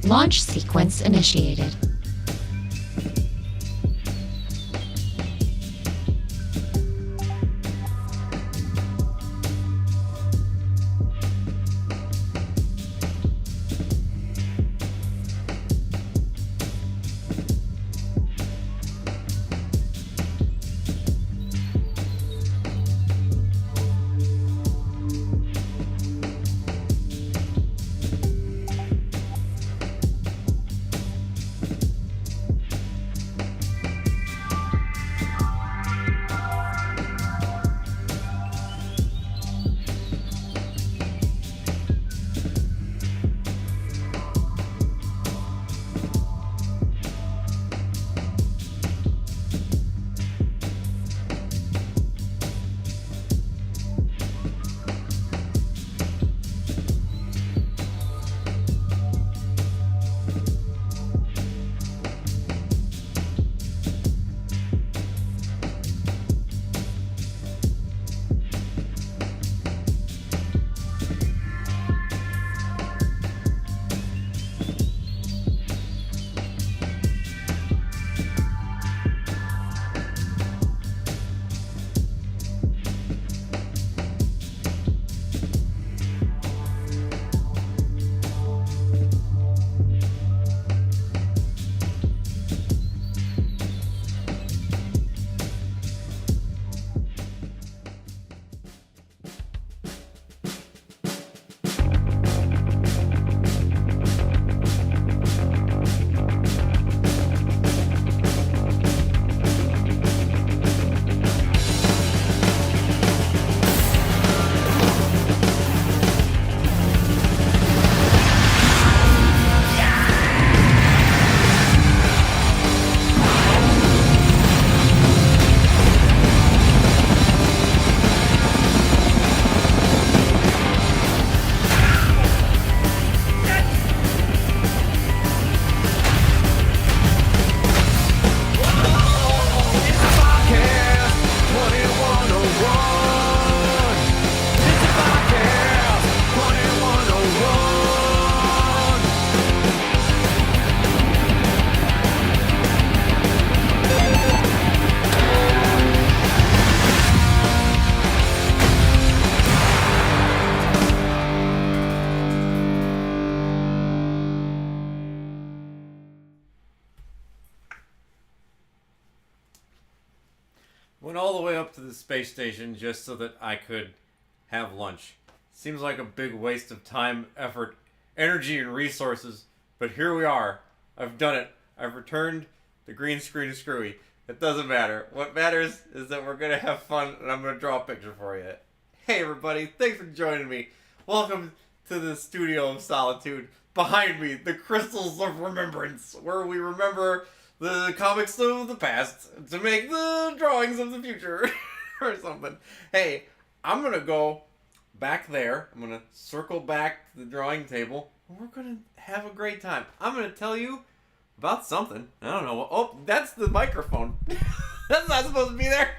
Launch sequence initiated. Went all the way up to the space station just so that I could have lunch. Seems like a big waste of time, effort, energy, and resources, but here we are. I've done it. I've returned the green screen screwy. It doesn't matter. What matters is that we're going to have fun, and I'm going to draw a picture for you. Hey everybody, thanks for joining me. Welcome to the Studio of Solitude. Behind me, the Crystals of Remembrance, where we remember the comics of the past to make the drawings of the future or something. Hey, I'm gonna go back there. I'm gonna circle back to the drawing table, and we're gonna have a great time. I'm gonna tell you about something. I don't know. Oh, that's the microphone. That's not supposed to be there.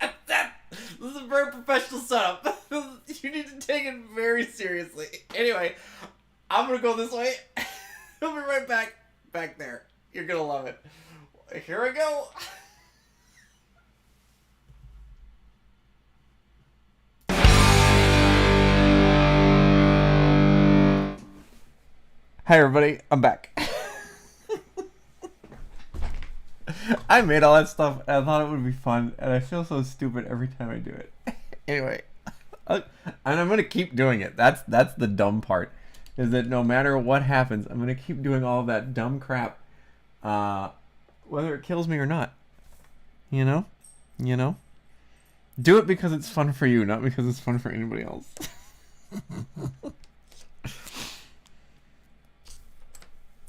This is a very professional setup. You need to take it very seriously. Anyway, I'm gonna go this way. I'll be right back there. You're gonna love it. Here I go. Hi everybody, I'm back. I made all that stuff and I thought it would be fun, and I feel so stupid every time I do it. Anyway, and I'm gonna keep doing it. That's the dumb part, is that no matter what happens, I'm gonna keep doing all of that dumb crap, whether it kills me or not. You know, do it because it's fun for you, not because it's fun for anybody else.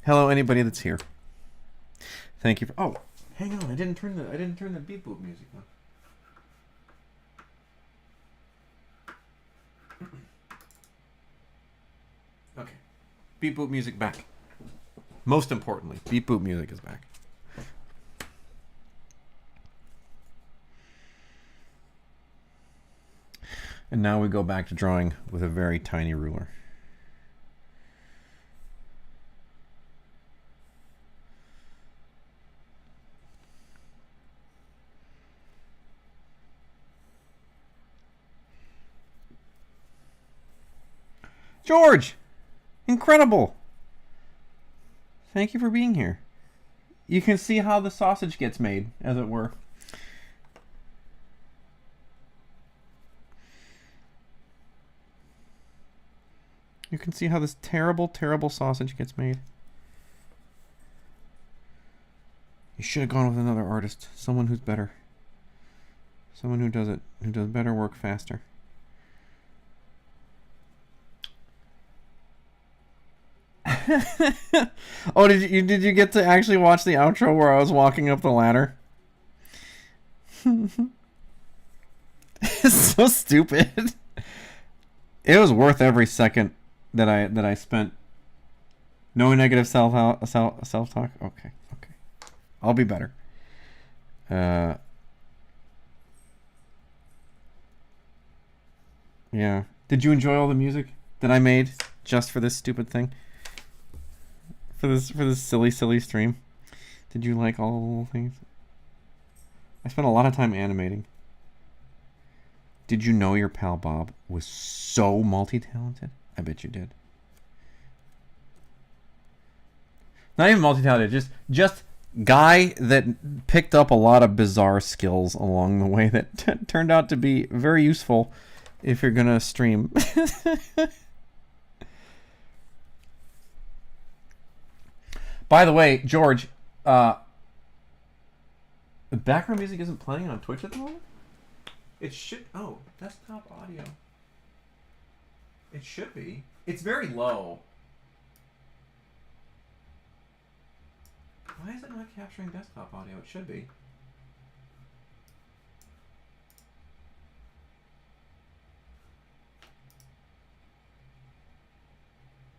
Hello, anybody that's here. Thank you for. Oh, hang on! I didn't turn the beep boop music on. Okay, beep boop music back. Most importantly, beep boop music is back. And now we go back to drawing with a very tiny ruler. George! Incredible! Thank you for being here. You can see how the sausage gets made, as it were. You can see how this terrible, terrible sausage gets made. You should have gone with another artist. Someone who's better. Someone who does better work faster. Oh, did you get to actually watch the outro where I was walking up the ladder? It's so stupid. It was worth every second that I spent. No negative self talk. Okay. I'll be better. Yeah. Did you enjoy all the music that I made just for this stupid thing? For this silly stream? Did you like all the little things? I spent a lot of time animating. Did you know your pal Bob was so multi-talented? I bet you did. Not even multi-talented, just guy that picked up a lot of bizarre skills along the way that turned out to be very useful if you're gonna stream. By the way, George, the background music isn't playing on Twitch at the moment? It should... Oh, desktop audio. It should be. It's very low. Why is it not capturing desktop audio? It should be.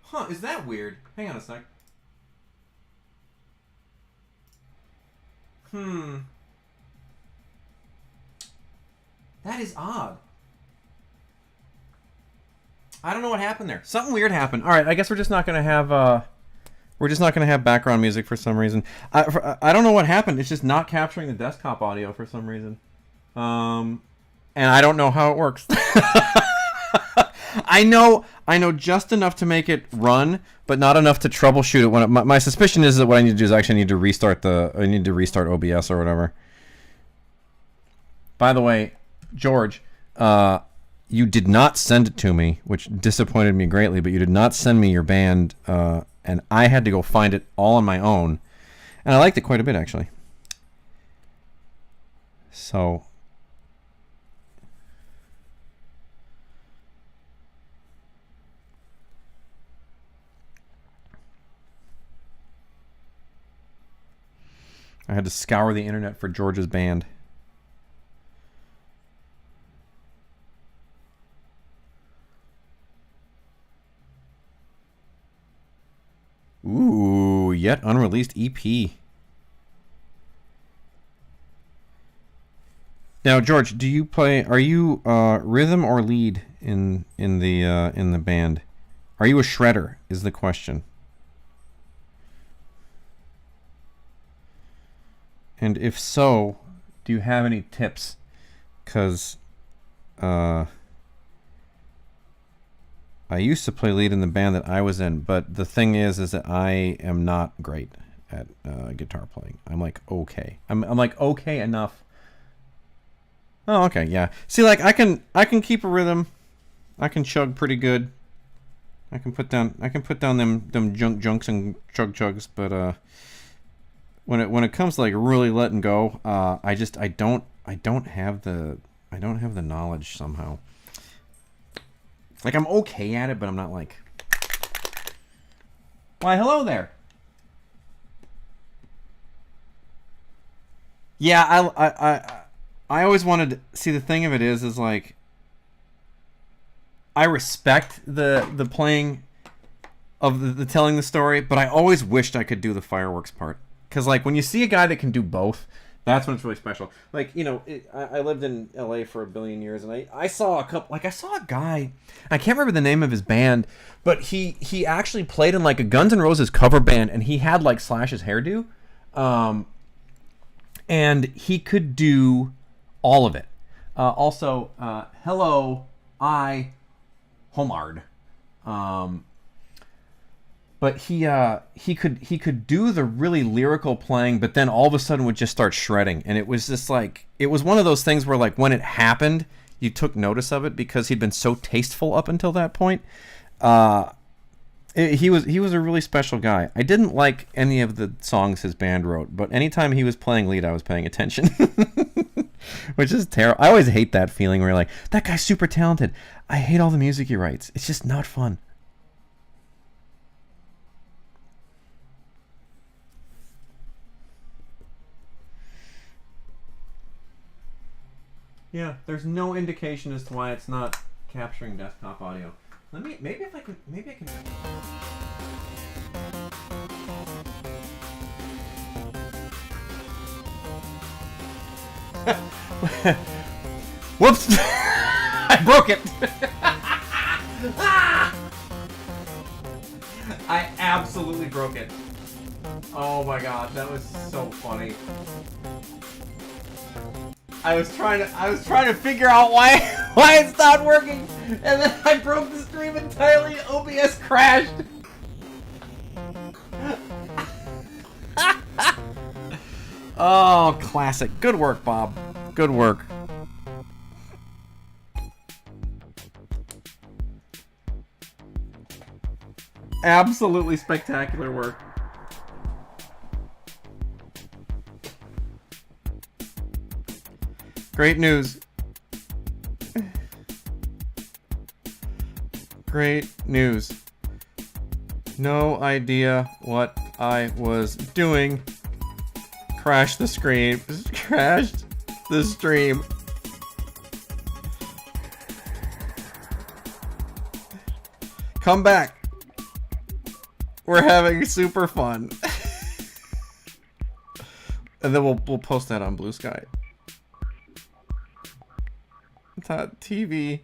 Huh, is that weird? Hang on a sec. That is odd. I don't know what happened there. Something weird happened. All right, I guess we're just not gonna have background music for some reason. I don't know what happened. It's just not capturing the desktop audio for some reason. And I don't know how it works. I know just enough to make it run, but not enough to troubleshoot it. When my suspicion is that what I need to do is actually need to restart OBS or whatever. By the way, George, you did not send it to me, which disappointed me greatly. But you did not send me your band, and I had to go find it all on my own, and I liked it quite a bit actually. So. I had to scour the internet for George's band. Ooh, yet unreleased EP. Now, George, do you play? Are you rhythm or lead in the band? Are you a shredder? Is the question. And if so, do you have any tips? Because I used to play lead in the band that I was in, but the thing is that I am not great at guitar playing. I'm like okay. I'm like okay enough. Oh, okay, yeah. See, like I can keep a rhythm. I can chug pretty good. I can put down them junks and chugs, but when it comes to like really letting go, I don't have the knowledge somehow. Like I'm okay at it, but I'm not like. Why, hello there. Yeah, I always wanted to see. The thing of it is like I respect the playing of the telling the story, but I always wished I could do the fireworks part. Because, like, when you see a guy that can do both, that's when it's really special. Like, you know, I lived in L.A. for a billion years, and I saw a couple... Like, I saw a guy... I can't remember the name of his band, but he actually played in, like, a Guns N' Roses cover band, and he had, like, Slash's hairdo. And he could do all of it. Also, hello, Homard. But he could do the really lyrical playing, but then all of a sudden would just start shredding, and it was just like, it was one of those things where, like, when it happened, you took notice of it because he'd been so tasteful up until that point. He was a really special guy. I didn't like any of the songs his band wrote, but anytime he was playing lead, I was paying attention, which is terrible. I always hate that feeling where you're like, that guy's super talented. I hate all the music he writes. It's just not fun. Yeah, there's no indication as to why it's not capturing desktop audio. Maybe I can. Whoops! I broke it! I absolutely broke it. Oh my god, that was so funny. I was trying to figure out why it's not working, and then I broke the stream entirely. OBS crashed. Oh, classic. Good work, Bob. Good work. Absolutely spectacular work. Great news. Great news. No idea what I was doing. Crashed the screen. Crashed the stream. Come back. We're having super fun. And then we'll post that on Blue Sky. TV/me.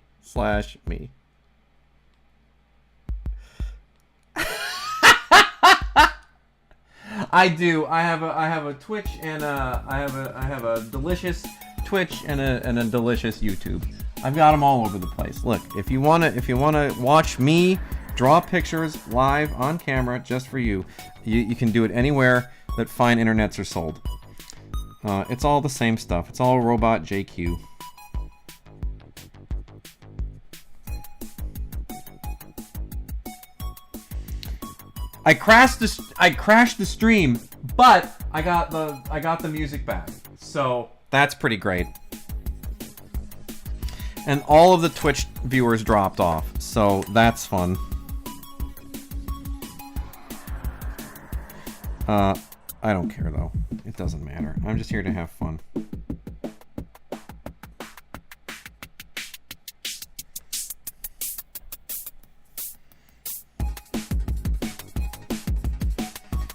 I do. I have a Twitch and I have a delicious Twitch and a delicious YouTube. I've got them all over the place. Look, if you wanna watch me draw pictures live on camera just for you, you can do it anywhere that fine internets are sold. It's all the same stuff. It's all Robot JQ. I crashed the stream, but I got the music back. So that's pretty great. And all of the Twitch viewers dropped off. So that's fun. I don't care though. It doesn't matter. I'm just here to have fun.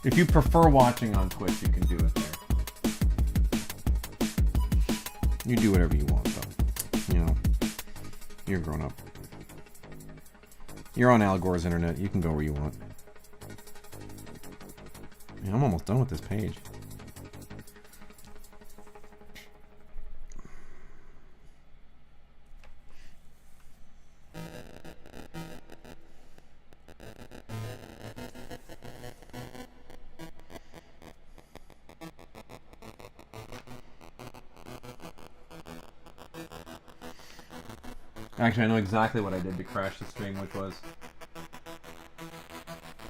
If you prefer watching on Twitch, you can do it there. You do whatever you want, though. You know, you're grown up. You're on Al Gore's internet. You can go where you want. Man, I'm almost done with this page. Actually, I know exactly what I did to crash the stream, which was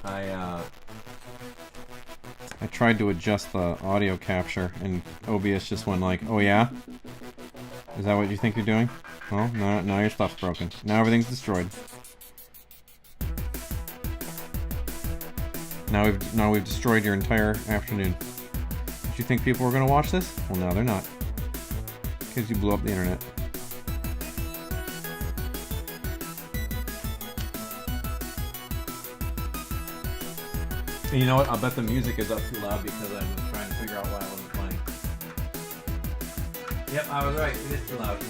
I tried to adjust the audio capture, and OBS just went like, "Oh yeah, is that what you think you're doing? Well, no, now your stuff's broken. Now everything's destroyed. Now we've destroyed your entire afternoon. Did you think people were gonna watch this? Well, no, they're not, because you blew up the internet." And you know what? I'll bet the music is up too loud because I was trying to figure out why I wasn't playing. Yep, I was right. It is too loud.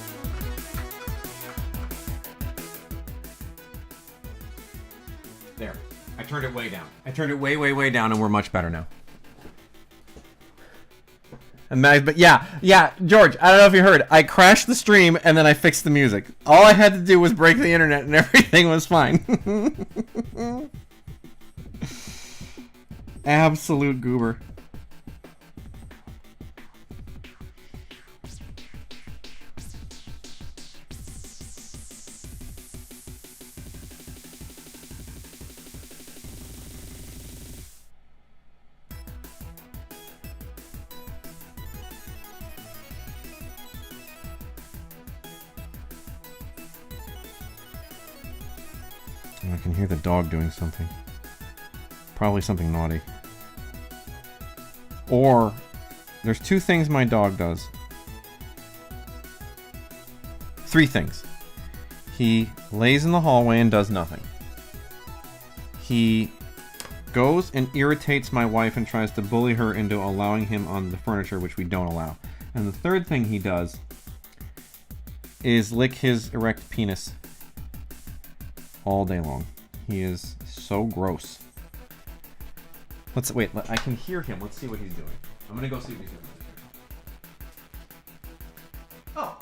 There. I turned it way down. I turned it way, way, way down, and we're much better now. But yeah, George, I don't know if you heard. I crashed the stream and then I fixed the music. All I had to do was break the internet and everything was fine. Absolute goober. I can hear the dog doing something. Probably something naughty. Or, there's two things my dog does. Three things. He lays in the hallway and does nothing. He goes and irritates my wife and tries to bully her into allowing him on the furniture, which we don't allow. And the third thing he does is lick his erect penis all day long. He is so gross. Wait, I can hear him. Let's see what he's doing. I'm gonna go see what he's doing. Oh.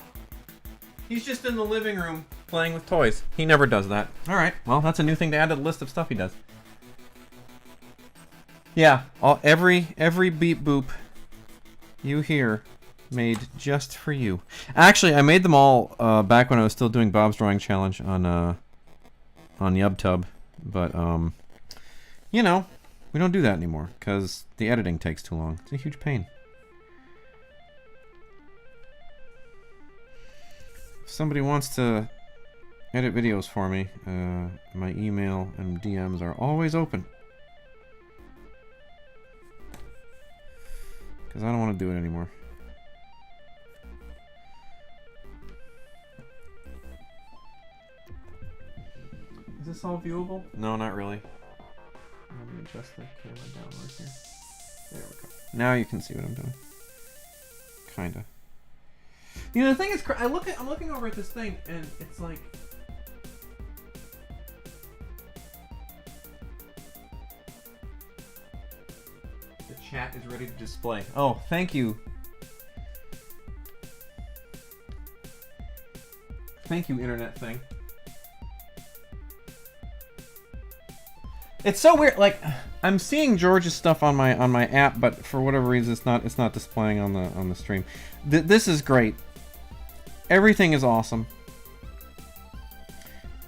He's just in the living room playing with toys. He never does that. Alright, well, that's a new thing to add to the list of stuff he does. Yeah, every beep boop you hear made just for you. Actually, I made them all back when I was still doing Bob's Drawing Challenge on YubTub, but you know, we don't do that anymore because the editing takes too long. It's a huge pain. If somebody wants to edit videos for me, my email and DMs are always open. Because I don't want to do it anymore. Is this all viewable? No, not really. Let me adjust the camera downward here. There we go. Now you can see what I'm doing. Kinda. You know, the thing is, I'm looking over at this thing, and it's like... The chat is ready to display. Oh, thank you. Thank you, internet thing. It's so weird. Like, I'm seeing George's stuff on my app, but for whatever reason, it's not displaying on the stream. This is great. Everything is awesome.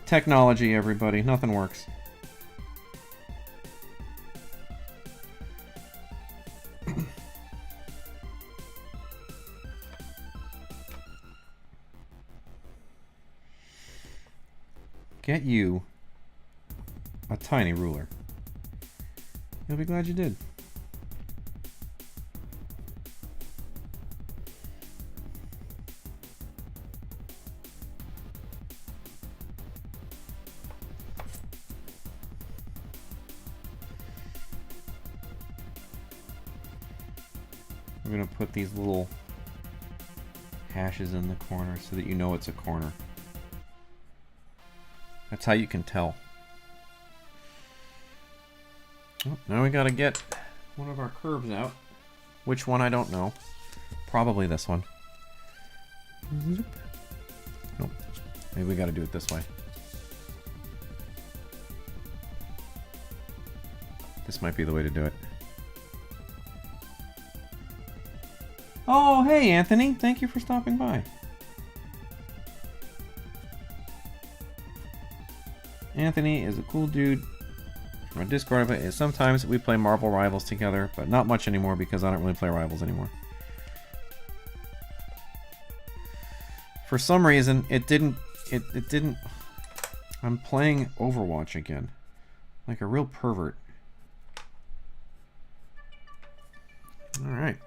Technology, everybody. Nothing works. Get you a tiny ruler. You'll be glad you did. I'm gonna put these little hashes in the corner so that you know it's a corner. That's how you can tell. Oh, now we gotta get one of our curves out. Which one, I don't know. Probably this one. Nope. Maybe we gotta do it this way. This might be the way to do it. Oh, hey, Anthony. Thank you for stopping by. Anthony is a cool dude from a Discord. Sometimes we play Marvel Rivals together, but not much anymore because I don't really play Rivals anymore. For some reason, it didn't... I'm playing Overwatch again. Like a real pervert. Alright.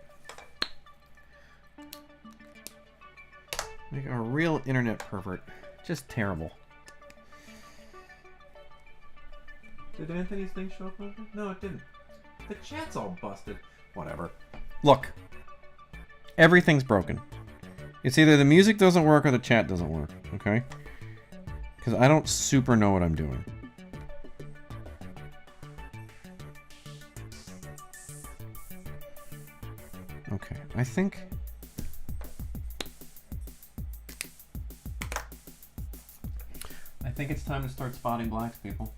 Like a real internet pervert. Just terrible. Did Anthony's thing show up over? No, it didn't. The chat's all busted. Whatever. Look. Everything's broken. It's either the music doesn't work or the chat doesn't work, okay? Because I don't super know what I'm doing. Okay, I think... it's time to start spotting blacks, people.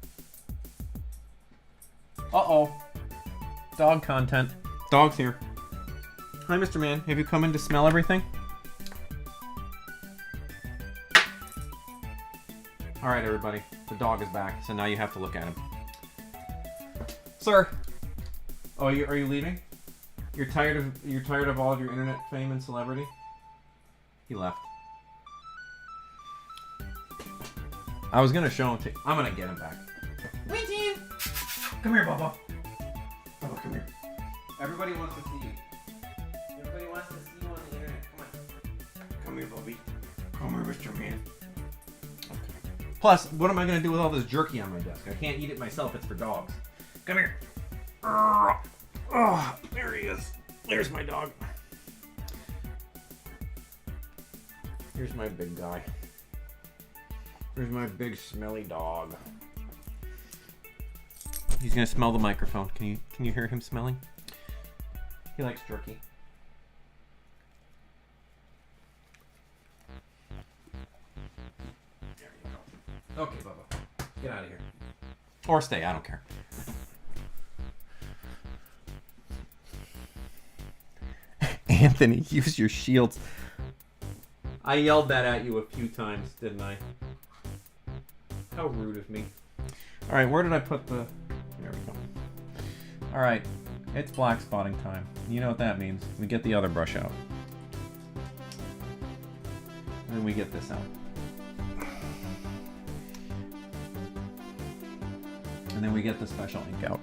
Uh-oh. Dog content. Dog's here. Hi, Mr. Man. Have you come in to smell everything? All right, everybody. The dog is back, so now you have to look at him. Sir. Oh, are you leaving? You're tired of all of your internet fame and celebrity? He left. I was gonna show him to... I'm gonna get him back. Winty! Come here, Bubba. Bubba, come here. Everybody wants to see you. Everybody wants to see you on the internet. Come on. Come here, Bubby. Come here, Mr. Man. Okay. Plus, what am I gonna do with all this jerky on my desk? I can't eat it myself. It's for dogs. Come here. Oh, there he is. There's my dog. Here's my big guy. Here's my big smelly dog. He's gonna smell the microphone. Can you hear him smelling? He likes jerky. There you go. Okay, Bubba. Get out of here. Or stay, I don't care. Anthony, use your shields. I yelled that at you a few times, didn't I? How rude of me. Alright, where did I put the... There we go. Alright, it's black spotting time. You know what that means. We get the other brush out. And then we get this out. And then we get the special ink out.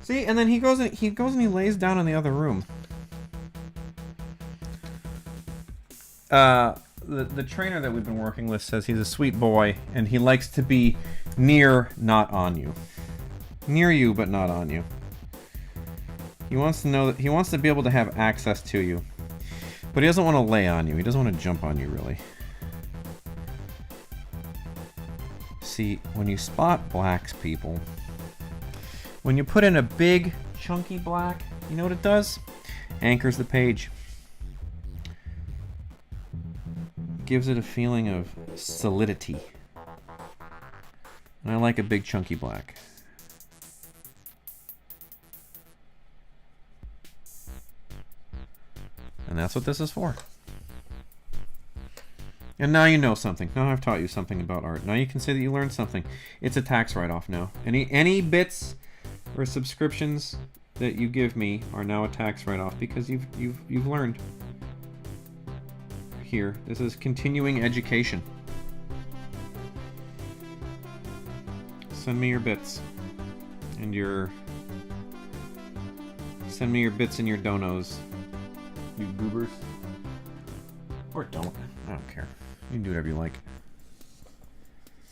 See, and then he goes and he lays down in the other room. The trainer that we've been working with says he's a sweet boy and he likes to be near, not on you. Near you, but not on you. He wants to know that he wants to be able to have access to you. But he doesn't want to lay on you. He doesn't want to jump on you, really. See, when you spot blacks, people, when you put in a big, chunky black, you know what it does? Anchors the page. Gives it a feeling of solidity. And I like a big, chunky black. And that's what this is for. And now you know something. Now I've taught you something about art. Now you can say that you learned something. It's a tax write-off now. Any bits or subscriptions that you give me are now a tax write-off because you've learned. Here, this is continuing education. Send me your bits and your... Send me your bits and your donos, you goobers. Or don't. I don't care. You can do whatever you like.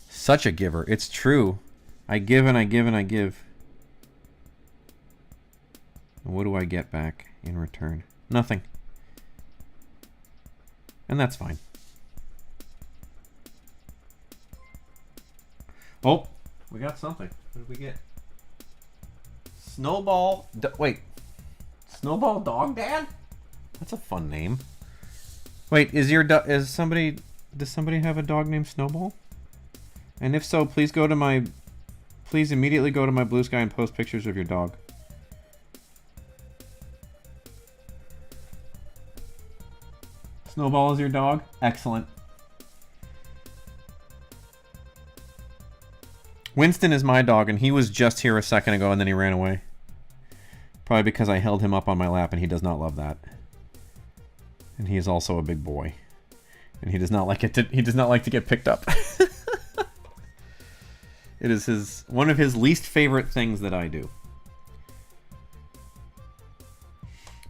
Such a giver. It's true. I give and I give and I give. And what do I get back in return? Nothing. And that's fine. Oh, we got something. What did we get? Snowball. Wait. Snowball Dog Dad? That's a fun name. Wait, does somebody have a dog named Snowball? And if so, please immediately go to my Blue Sky and post pictures of your dog. Snowball is your dog? Excellent. Winston is my dog, and he was just here a second ago, and then he ran away. Probably because I held him up on my lap, and he does not love that. And he is also a big boy, and he does not like to get picked up. It is one of his least favorite things that I do.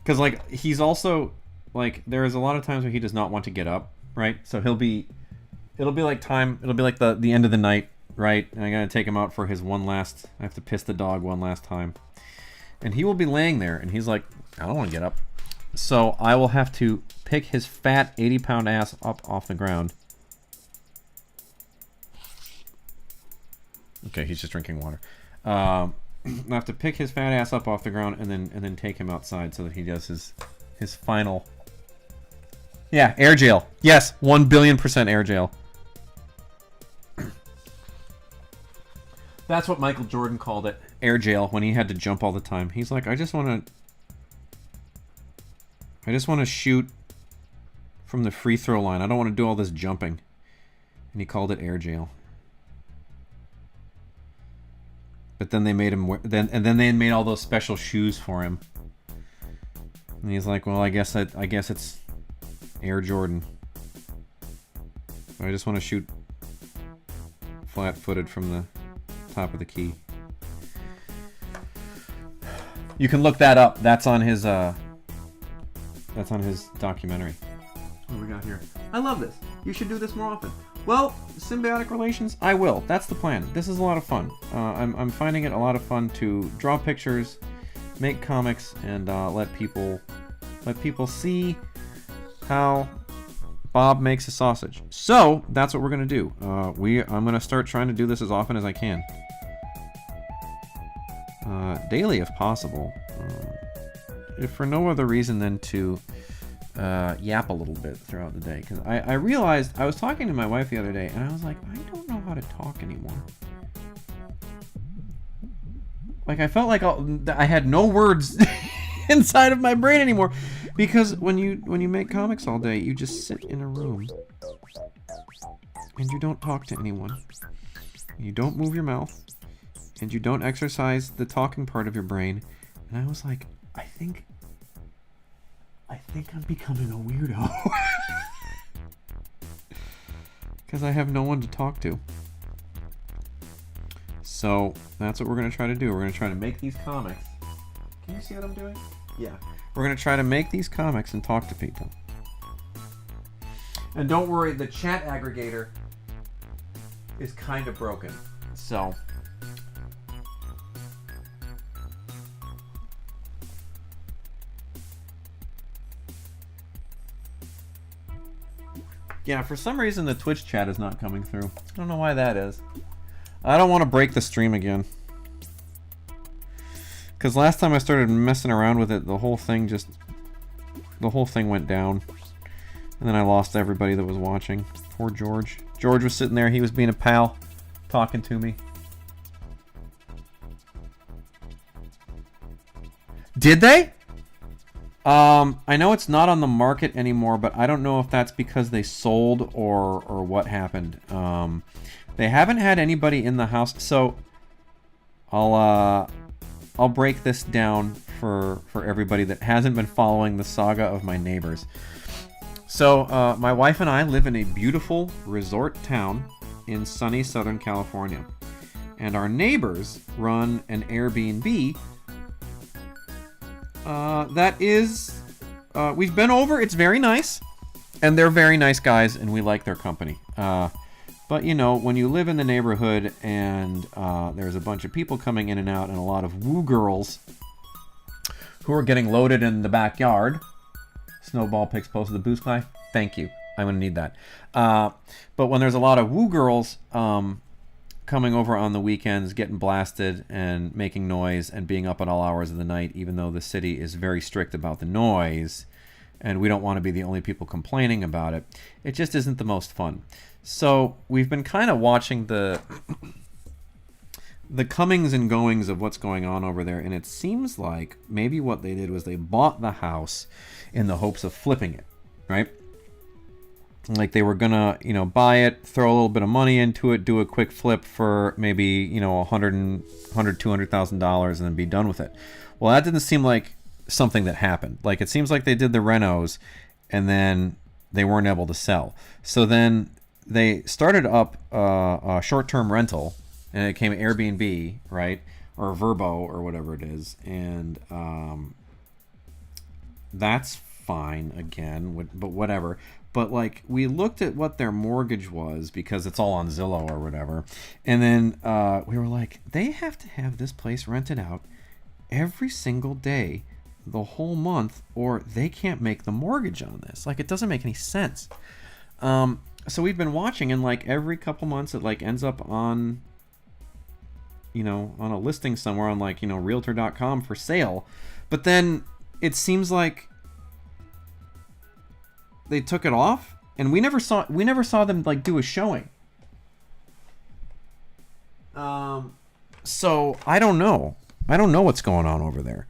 Because he's also there is a lot of times where he does not want to get up, right? So it'll be like the end of the night, right? And I gotta take him out for his I have to piss the dog one last time. And he will be laying there, and he's like, I don't want to get up. So I will have to pick his fat 80-pound ass up off the ground. Okay, he's just drinking water. I have to pick his fat ass up off the ground and then take him outside so that he does his final. Yeah, air jail. Yes, 1,000,000,000% air jail. That's what Michael Jordan called it, air jail, when he had to jump all the time. He's like, I just want to shoot from the free throw line. I don't want to do all this jumping. And he called it air jail. But then they made him then they made all those special shoes for him. And he's like, well, I guess it's Air Jordan. I just want to shoot flat-footed from the top of the key. You can look that up. That's on his documentary. What do we got here? I love this. You should do this more often. Well, symbiotic relations, I will. That's the plan. This is a lot of fun. I'm finding it a lot of fun to draw pictures, make comics, and let people see how Bob makes a sausage. So that's what we're gonna do. I'm gonna start trying to do this as often as I can, daily if possible. If for no other reason than to yap a little bit throughout the day, because I realized, I was talking to my wife the other day and I was like, I don't know how to talk anymore. Like, I felt like I had no words inside of my brain anymore, because when you make comics all day, you just sit in a room and you don't talk to anyone, you don't move your mouth, and you don't exercise the talking part of your brain. And I was like, I think I'm becoming a weirdo. Because I have no one to talk to. So that's what we're going to try to do. We're going to try to make these comics. Can you see what I'm doing? Yeah. We're going to try to make these comics and talk to people. And don't worry, the chat aggregator is kind of broken. So... yeah, for some reason the Twitch chat is not coming through. I don't know why that is. I don't want to break the stream again. Because last time I started messing around with it, the whole thing went down. And then I lost everybody that was watching. Poor George. George was sitting there, he was being a pal, talking to me. Did they? I know it's not on the market anymore, but I don't know if that's because they sold or what happened. They haven't had anybody in the house, so I'll break this down for everybody that hasn't been following the saga of my neighbors. So my wife and I live in a beautiful resort town in sunny Southern California, and our neighbors run an Airbnb. That is, we've been over, it's very nice, and they're very nice guys, and we like their company. But, you know, when you live in the neighborhood and there's a bunch of people coming in and out and a lot of woo girls who are getting loaded in the backyard. Snowball Pics posted the boost guy. Thank you. I'm going to need that. But when there's a lot of woo girls coming over on the weekends, getting blasted and making noise and being up at all hours of the night, even though the city is very strict about the noise and we don't want to be the only people complaining about it, it just isn't the most fun. So we've been kind of watching the comings and goings of what's going on over there, and it seems like maybe what they did was they bought the house in the hopes of flipping it, right? Like they were gonna, you know, buy it, throw a little bit of money into it, do a quick flip for maybe, you know, $200,000 and then be done with it. Well, that didn't seem like something that happened. Like it seems like they did the renos and then they weren't able to sell. So then they started up a short-term rental, and it became Airbnb, right, or Verbo or whatever it is, and that's fine again, but whatever. But like we looked at what their mortgage was because it's all on Zillow or whatever, and then we were like, they have to have this place rented out every single day the whole month or they can't make the mortgage on this. Like it doesn't make any sense. So we've been watching, and like every couple months it like ends up on, on a listing somewhere on like, realtor.com for sale. But then it seems like they took it off, and we never saw them like do a showing. So I don't know. I don't know what's going on over there.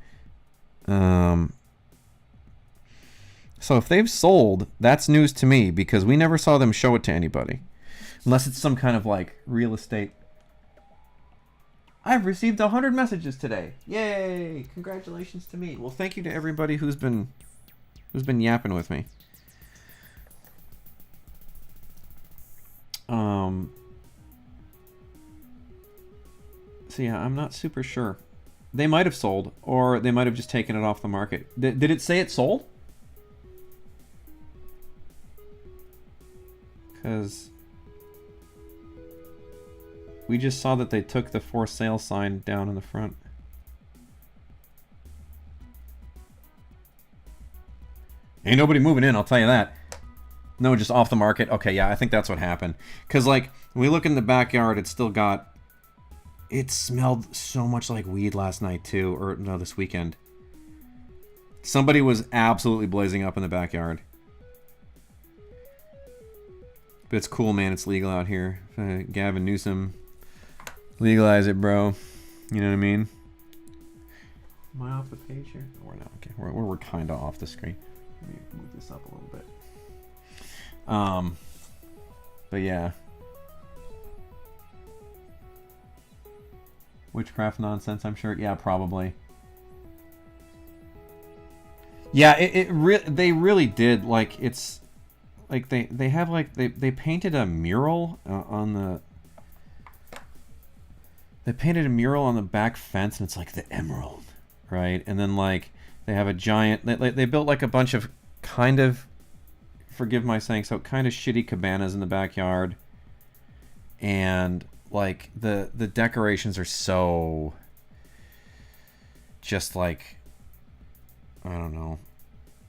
So if they've sold, that's news to me, because we never saw them show it to anybody. Unless it's some kind of like real estate. I've received 100 messages today. Yay! Congratulations to me. Well, thank you to everybody who's been yapping with me. So yeah, I'm not super sure. They might have sold, or they might have just taken it off the market. Did it say it sold? Because we just saw that they took the for sale sign down in the front. Ain't nobody moving in, I'll tell you that. No, just off the market. Okay, yeah, I think that's what happened. Because, like, when we look in the backyard, it's still got... It smelled so much like weed last night, too. Or, no, this weekend. Somebody was absolutely blazing up in the backyard. But it's cool, man. It's legal out here. Gavin Newsom. Legalize it, bro. You know what I mean? Am I off the page here? No, we're not. Okay, we're kind of off the screen. Let me move this up a little bit. But yeah. Witchcraft nonsense, I'm sure. Yeah, probably. Yeah, they really did. Like, it's like they have like they painted a mural on the. They painted a mural on the back fence, and it's like the emerald, right? And then like they have a giant. They built like a bunch of kind of, forgive my saying so, kind of shitty cabanas in the backyard, and like the decorations are so just like, I don't know,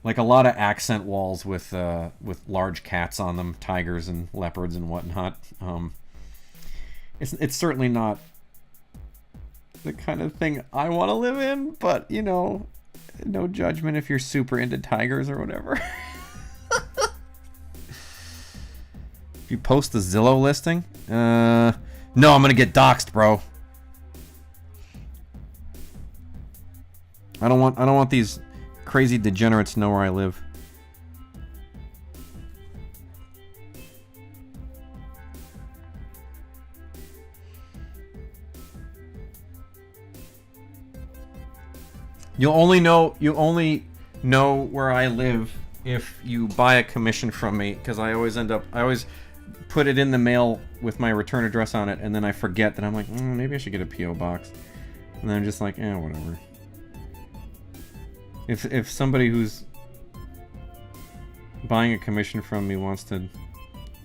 like a lot of accent walls with large cats on them, tigers and leopards and whatnot. It's certainly not the kind of thing I want to live in, but no judgment if you're super into tigers or whatever. If you post the Zillow listing, no, I'm gonna get doxxed, bro. I don't want these crazy degenerates to know where I live. You only know where I live if you buy a commission from me, because I always put it in the mail with my return address on it, and then I forget that. I'm like, maybe I should get a P.O. box, and then I'm just like, whatever. If somebody who's buying a commission from me wants to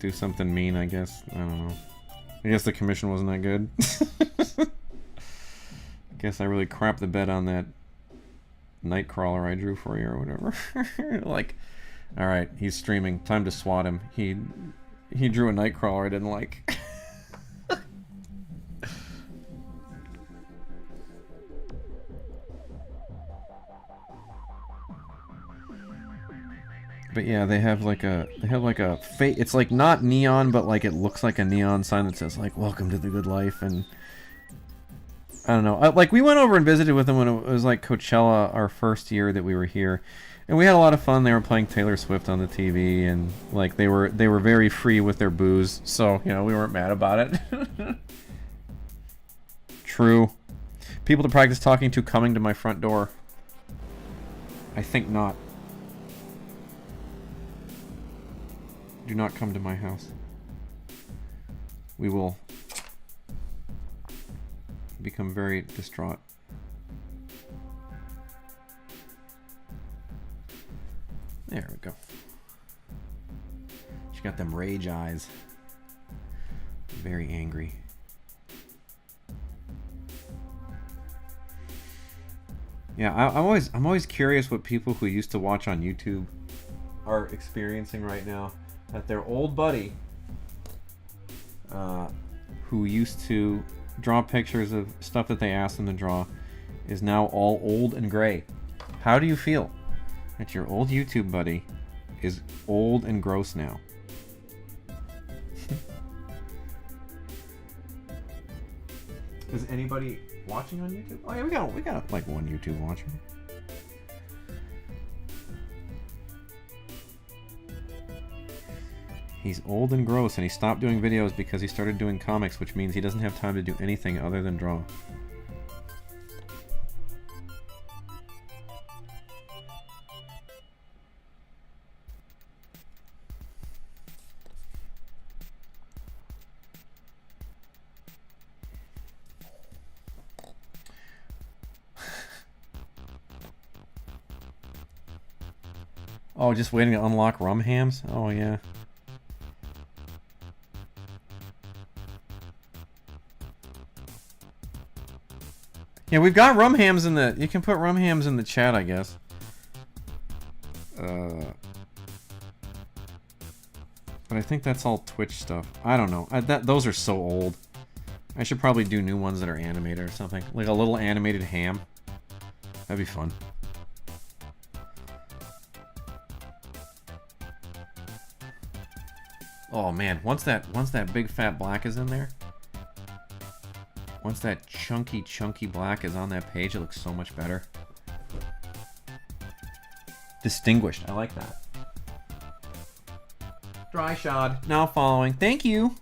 do something mean, I guess, I don't know. I guess the commission wasn't that good. I guess I really crapped the bed on that Nightcrawler I drew for you or whatever. Like, all right, he's streaming. Time to swat him. He drew a Nightcrawler I didn't like. But yeah, they have like a it's like not neon, but like it looks like a neon sign that says like "Welcome to the Good Life," and I don't know. Like, we went over and visited with them when it was like Coachella, our first year that we were here, and we had a lot of fun. They were playing Taylor Swift on the TV, and like they were very free with their booze, so we weren't mad about it. True. People to practice talking to coming to my front door. I think not. Do not come to my house. We will become very distraught. There we go. She got them rage eyes. Very angry. Yeah, I'm always curious what people who used to watch on YouTube are experiencing right now. That their old buddy, who used to draw pictures of stuff that they asked them to draw is now all old and gray. How do you feel that your old YouTube buddy is old and gross now? Is anybody watching on YouTube? Oh yeah, we got like one YouTube watcher. He's old and gross, and he stopped doing videos because he started doing comics, which means he doesn't have time to do anything other than draw. Oh, just waiting to unlock rum hams? Oh, yeah. Yeah, we've got rum hams in the... You can put rum hams in the chat, I guess. But I think that's all Twitch stuff. I don't know. Those are so old. I should probably do new ones that are animated or something. Like a little animated ham. That'd be fun. Oh man, once that big fat black is in there, once that chunky black is on that page, it looks so much better. Distinguished, I like that. Dry shod, now following. Thank you.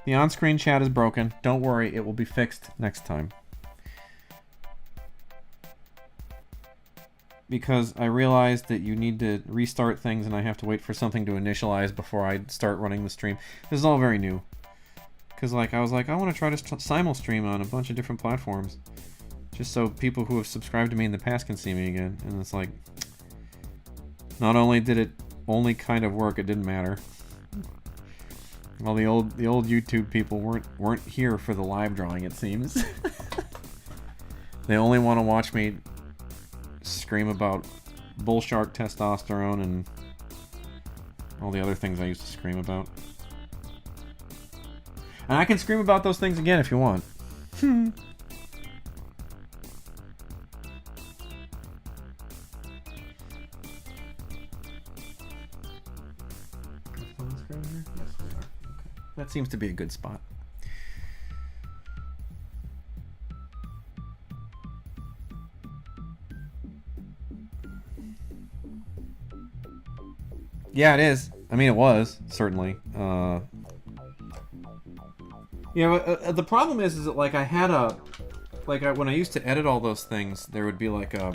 The on-screen chat is broken. Don't worry, it will be fixed next time. Because I realized that you need to restart things and I have to wait for something to initialize before I start running the stream. This is all very new. Because I was like, I want to try to simul stream on a bunch of different platforms. Just so people who have subscribed to me in the past can see me again. And it's like, not only did it only kind of work, it didn't matter. Well, the old YouTube people weren't here for the live drawing, it seems. They only want to watch me scream about bull shark testosterone and all the other things I used to scream about. And I can scream about those things again if you want. That seems to be a good spot. Yeah, it is. I mean, it was, certainly. Yeah, but, the problem is that, like, I had a... Like, when I used to edit all those things, there would be, like, a...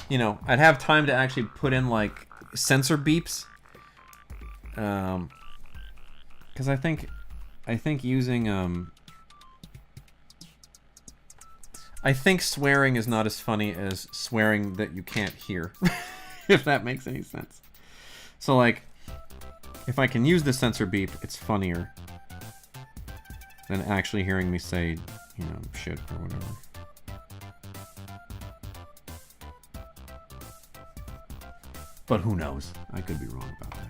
You know, I'd have time to actually put in, like, censor beeps. Because I think using, I think swearing is not as funny as swearing that you can't hear. If that makes any sense. So, like, if I can use the censor beep, it's funnier than actually hearing me say, you know, shit or whatever. But who knows? I could be wrong about that.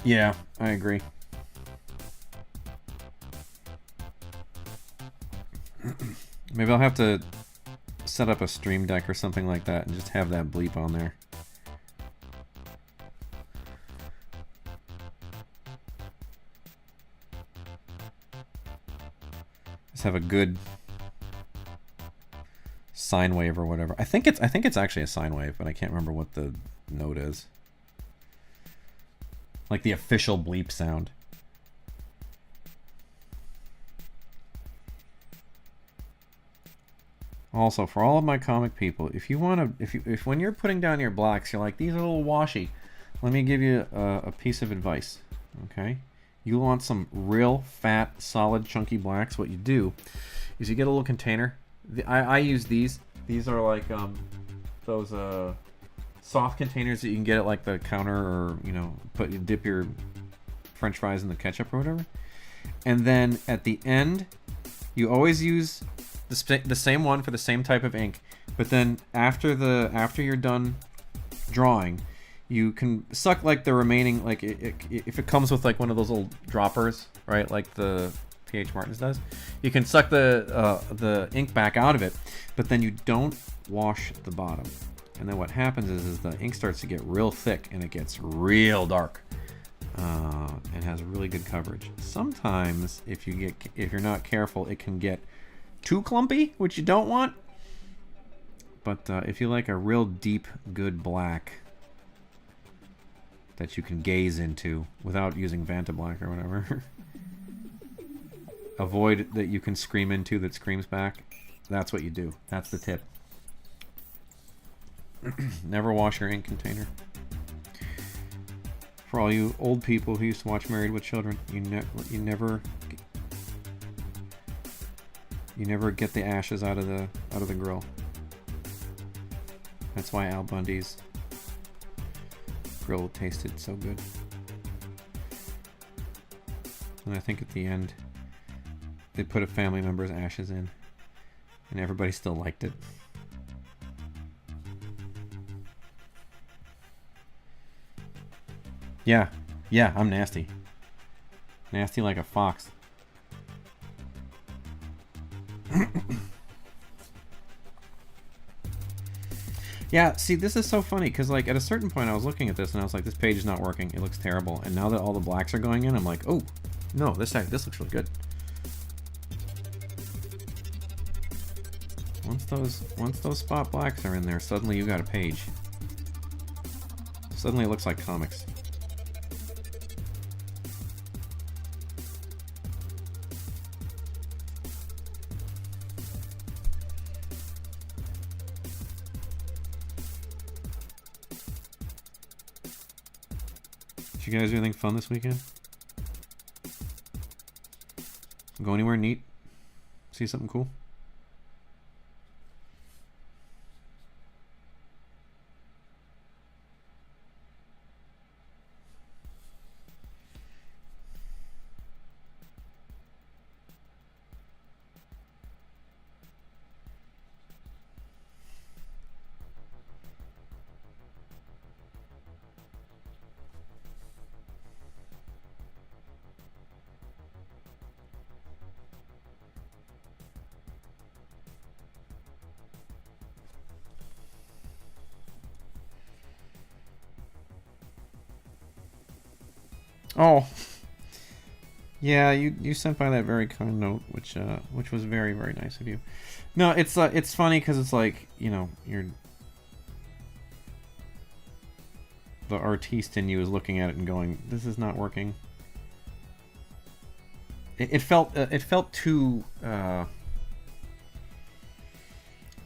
Yeah, I agree. Maybe I'll have to set up a stream deck or something like that and just have that bleep on there. Just have a good sine wave or whatever. I think it's actually a sine wave, but I can't remember what the note is. Like the official bleep sound. Also, for all of my comic people, if you want to, if when you're putting down your blacks, you're like, these are a little washy, let me give you a piece of advice. Okay, you want some real fat, solid, chunky blacks. What you do is you get a little container. I use these. These are like those soft containers that you can get at like the counter, or you know, dip your French fries and the ketchup or whatever. And then at the end, you always use the same one for the same type of ink. But then after you're done drawing, you can suck like the remaining, like if it comes with like one of those little droppers, right? Like the P.H. Martin's does. You can suck the ink back out of it, but then you don't wash the bottom. And then what happens is the ink starts to get real thick and it gets real dark. And has really good coverage. Sometimes if you're not careful, it can get too clumpy, which you don't want. But if you like a real deep, good black that you can gaze into without using Vanta Black or whatever, avoid that you can scream into that screams back. That's what you do. That's the tip. Never wash your ink container. For all you old people who used to watch Married with Children, you never get the ashes out of the grill. That's why Al Bundy's grill tasted so good. And I think at the end they put a family member's ashes in, and everybody still liked it. Yeah, I'm nasty. Nasty like a fox. Yeah, see, this is so funny, because, like, at a certain point I was looking at this, and I was like, this page is not working. It looks terrible. And now that all the blacks are going in, I'm like, oh, no, this looks really good. Once those spot blacks are in there, suddenly you got a page. Suddenly it looks like comics. Did you guys do anything fun this weekend? Go anywhere neat? See something cool? Oh, yeah, you sent by that very kind note, which was very, very nice of you. No, it's funny because it's like, you know, the artiste in you is looking at it and going, this is not working. It felt too there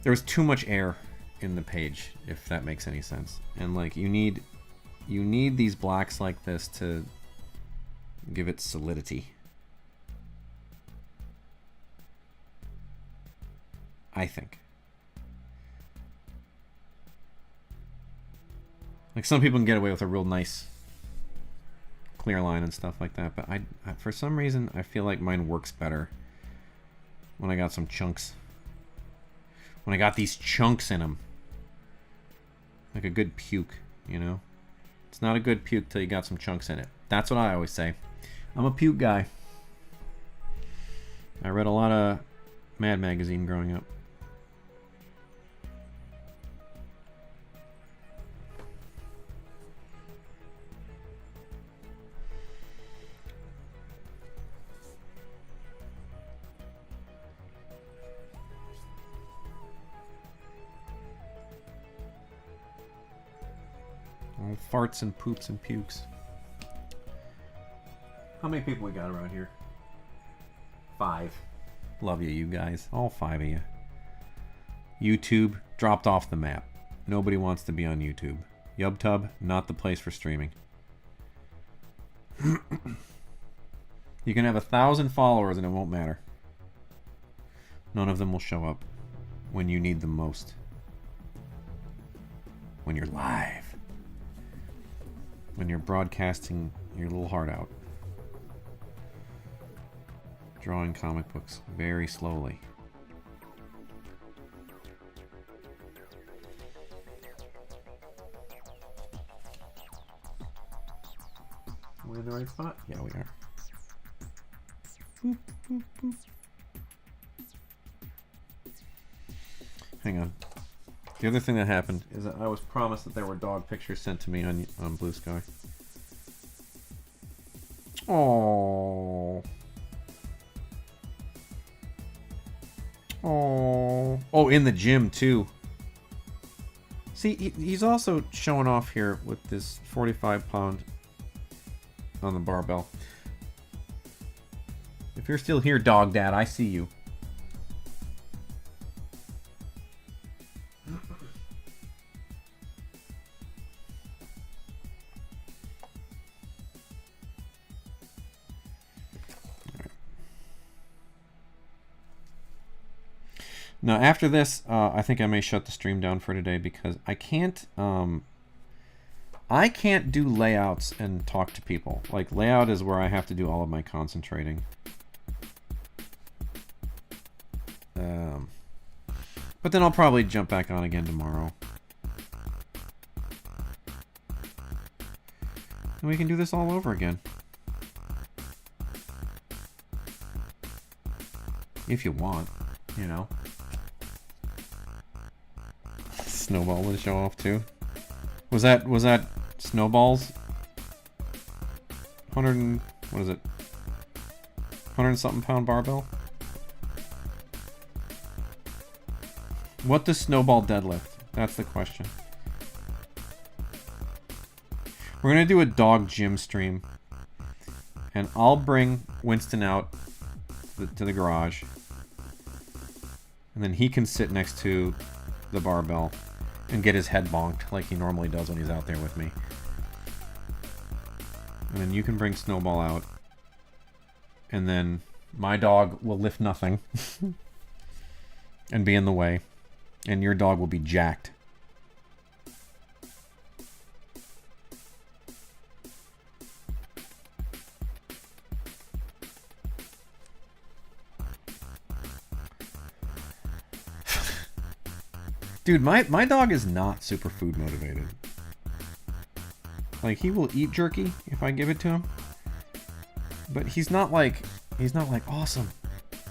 was too much air in the page, if that makes any sense. And like you need these blacks like this to give it solidity. I think. Like some people can get away with a real nice clear line and stuff like that, but I for some reason I feel like mine works better when I got some chunks. When I got these chunks in them. Like a good puke, you know? It's not a good puke till you got some chunks in it. That's what I always say. I'm a puke guy. I read a lot of Mad Magazine growing up. All farts and poops and pukes. How many people we got around here? 5. Love you guys. All 5 of you. YouTube dropped off the map. Nobody wants to be on YouTube. YubTub, not the place for streaming. You can have 1,000 followers and it won't matter. None of them will show up when you need them most. When you're live. When you're broadcasting your little heart out. drawing comic books very slowly. Are we in the right spot? Yeah, we are. Boop, boop, boop. Hang on. The other thing that happened is that I was promised that there were dog pictures sent to me on Blue Sky. Oh. Oh. Oh, in the gym too. See, he's also showing off here with this 45-pound on the barbell. If you're still here, Dog Dad, I see you. Now, after this, I think I may shut the stream down for today because I can't do layouts and talk to people. Like, layout is where I have to do all of my concentrating. But then I'll probably jump back on again tomorrow. And we can do this all over again. If you want, you know. Snowball would show off too. Was that Snowball's 100 and, what is it? 100 and something pound barbell? What does Snowball deadlift? That's the question. We're gonna do a dog gym stream, and I'll bring Winston out to the garage, and then he can sit next to the barbell and get his head bonked like he normally does when he's out there with me. And then you can bring Snowball out, and then my dog will lift nothing and be in the way, and your dog will be jacked. Dude, my dog is not super food motivated. Like, he will eat jerky if I give it to him. But he's not like awesome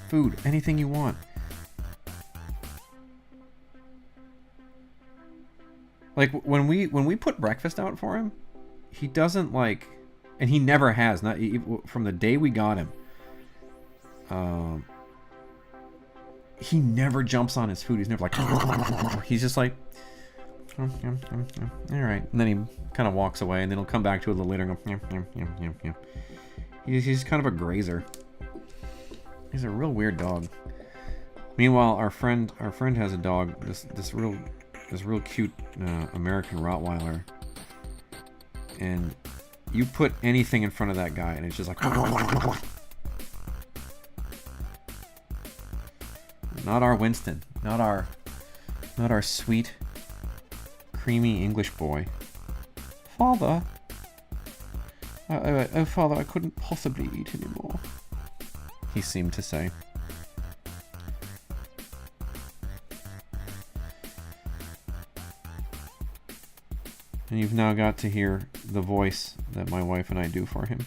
food, anything you want. Like, when we put breakfast out for him, he doesn't like, and he never has, not from the day we got him. He never jumps on his food. He's never like, he's just like, all right. And then he kind of walks away, and then he'll come back to it a little later and go, He's kind of a grazer. He's a real weird dog. Meanwhile, our friend has a dog, this real cute American Rottweiler, and you put anything in front of that guy, and it's just like. Not our Winston. Not our sweet, creamy English boy. Father. Oh, Father, I couldn't possibly eat anymore. He seemed to say. And you've now got to hear the voice that my wife and I do for him.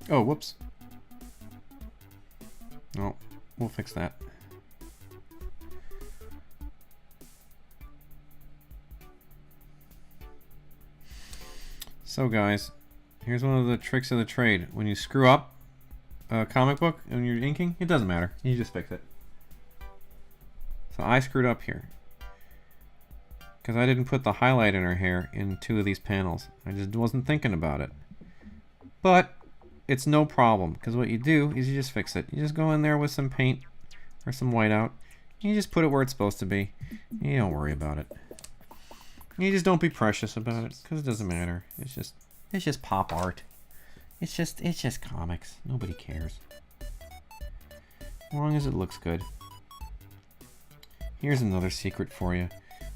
Oh, whoops. No, we'll fix that. So guys, Here's one of the tricks of the trade. When you screw up a comic book and you're inking, it doesn't matter. You just fix it. So I screwed up here. Because I didn't put the highlight in her hair in 2 of these panels. I just wasn't thinking about it. But it's no problem. Because what you do is you just fix it. You just go in there with some paint or some whiteout. You just put it where it's supposed to be. You don't worry about it. You just don't be precious about it. Because it doesn't matter. It's just pop art. It's just comics. Nobody cares. As long as it looks good. Here's another secret for you.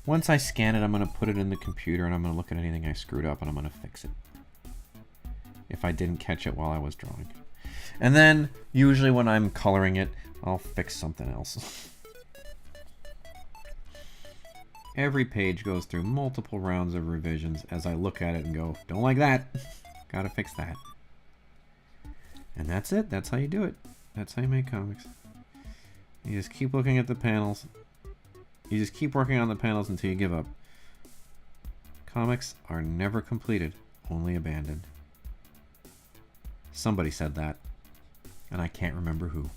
Once I scan it, I'm going to put it in the computer and I'm going to look at anything I screwed up and I'm going to fix it. If I didn't catch it while I was drawing. And then, usually when I'm coloring it, I'll fix something else. Every page goes through multiple rounds of revisions as I look at it and go, don't like that. Gotta fix that. And that's it. That's how you do it. That's how you make comics. You just keep looking at the panels. You just keep working on the panels until you give up. Comics are never completed, only abandoned. Somebody said that, and I can't remember who.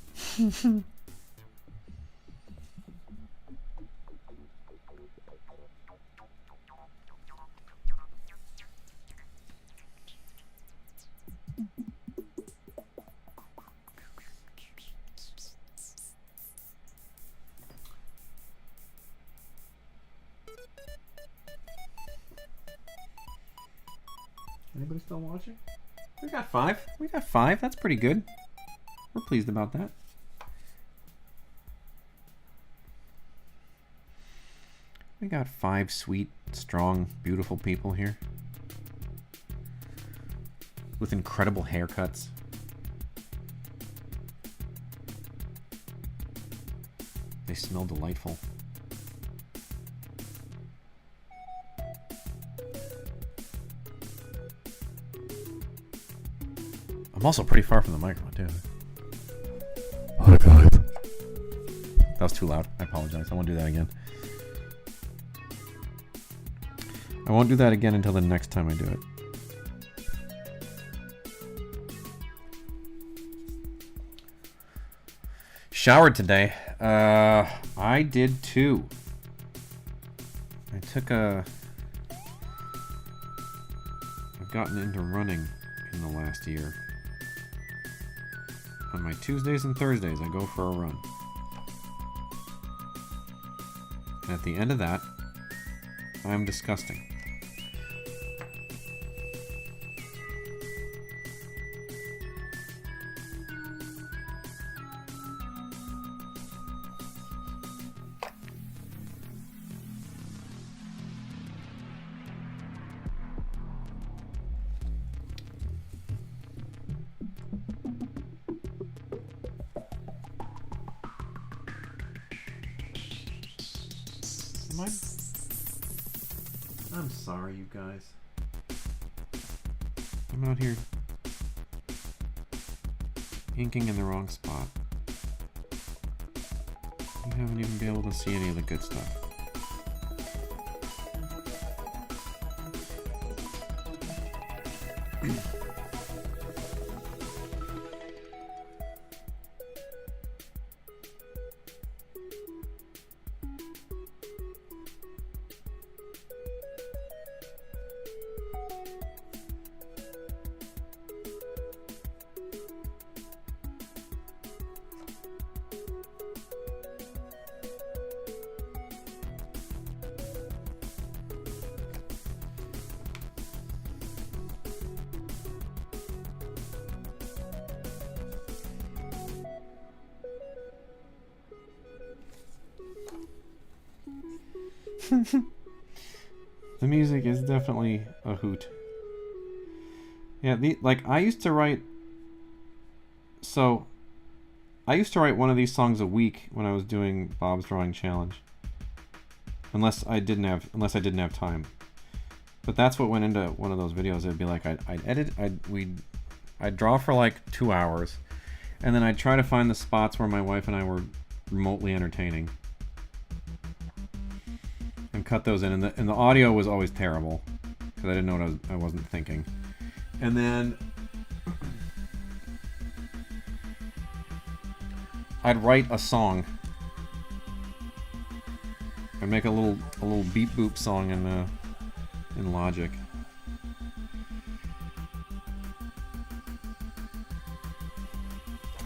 Anybody still watching? We got 5. We got 5. That's pretty good. We're pleased about that. We got 5 sweet, strong, beautiful people here. With incredible haircuts. They smell delightful. I'm also pretty far from the microphone, too. Hi, guys. That was too loud. I apologize. I won't do that again. I won't do that again until the next time I do it. Showered today. I did too. I took a... I've gotten into running in the last year. On my Tuesdays and Thursdays, I go for a run. And at the end of that, I'm disgusting. I'm sorry, you guys. I'm out here inking in the wrong spot. You haven't even been able to see any of the good stuff. The music is definitely a hoot. Yeah, I used to write... So, I used to write one of these songs a week when I was doing Bob's Drawing Challenge. Unless I didn't have time. But that's what went into one of those videos. It'd be like, I'd draw for like 2 hours. And then I'd try to find the spots where my wife and I were remotely entertaining. And cut those in, and the audio was always terrible because I didn't know what I wasn't thinking. And then I'd write a song. I'd make a little beep boop song in Logic.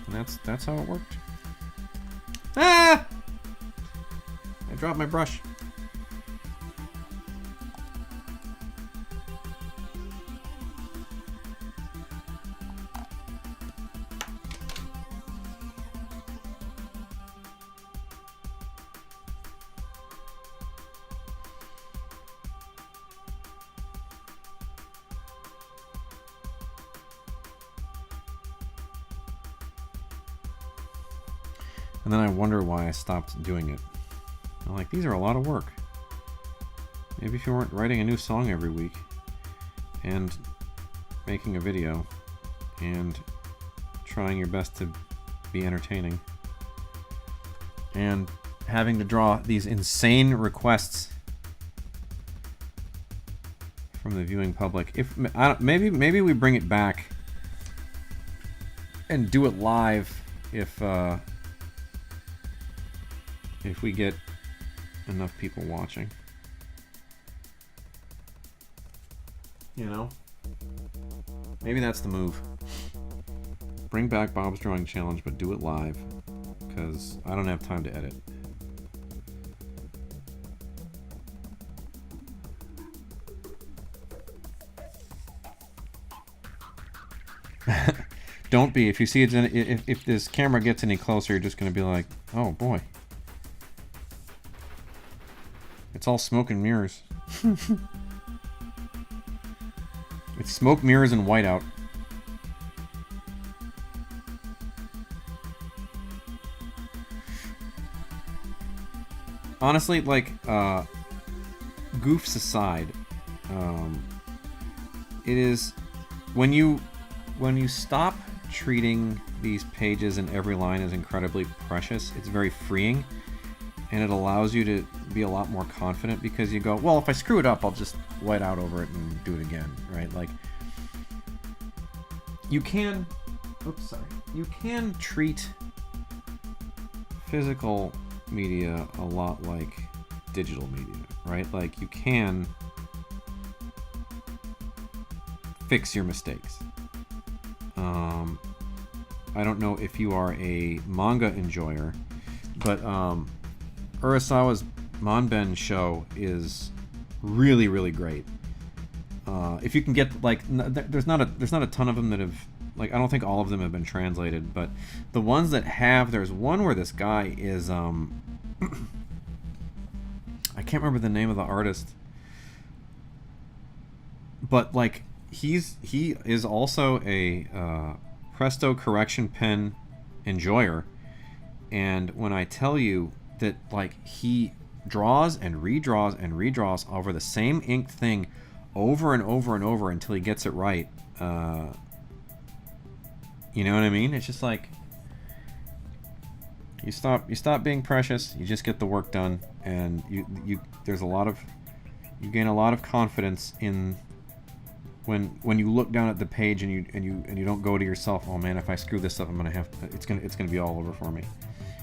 And that's how it worked. Ah! I dropped my brush. And then I wonder why I stopped doing it. I'm like, these are a lot of work. Maybe if you weren't writing a new song every week and making a video and trying your best to be entertaining and having to draw these insane requests from the viewing public. Maybe we bring it back and do it live if we get enough people watching. You know? Maybe that's the move. Bring back Bob's Drawing Challenge, but do it live. Because I don't have time to edit. Don't be. If you see it, if this camera gets any closer, you're just going to be like, oh boy. It's all smoke and mirrors. It's smoke, mirrors, and whiteout. Honestly, like, goofs aside, it is when you stop treating these pages and every line as incredibly precious, it's very freeing, and it allows you to be a lot more confident because you go, well, if I screw it up, I'll just white out over it and do it again, right? Like, you can treat physical media a lot like digital media, right? Like, you can fix your mistakes. I don't know if you are a manga enjoyer, but Urasawa's Manben show is really, really great. If you can get, like, there's not a ton of them that have, like, I don't think all of them have been translated, but the ones that have, there's one where this guy is I can't remember the name of the artist, but like he is also a Presto correction pen enjoyer, and when I tell you that, like, he draws and redraws and redraws over the same inked thing over and over and over until he gets it right, you know what I mean? It's just like you stop being precious, you just get the work done, and you gain a lot of confidence in when you look down at the page and you don't go to yourself, oh man, if I screw this up, it's gonna be all over for me. You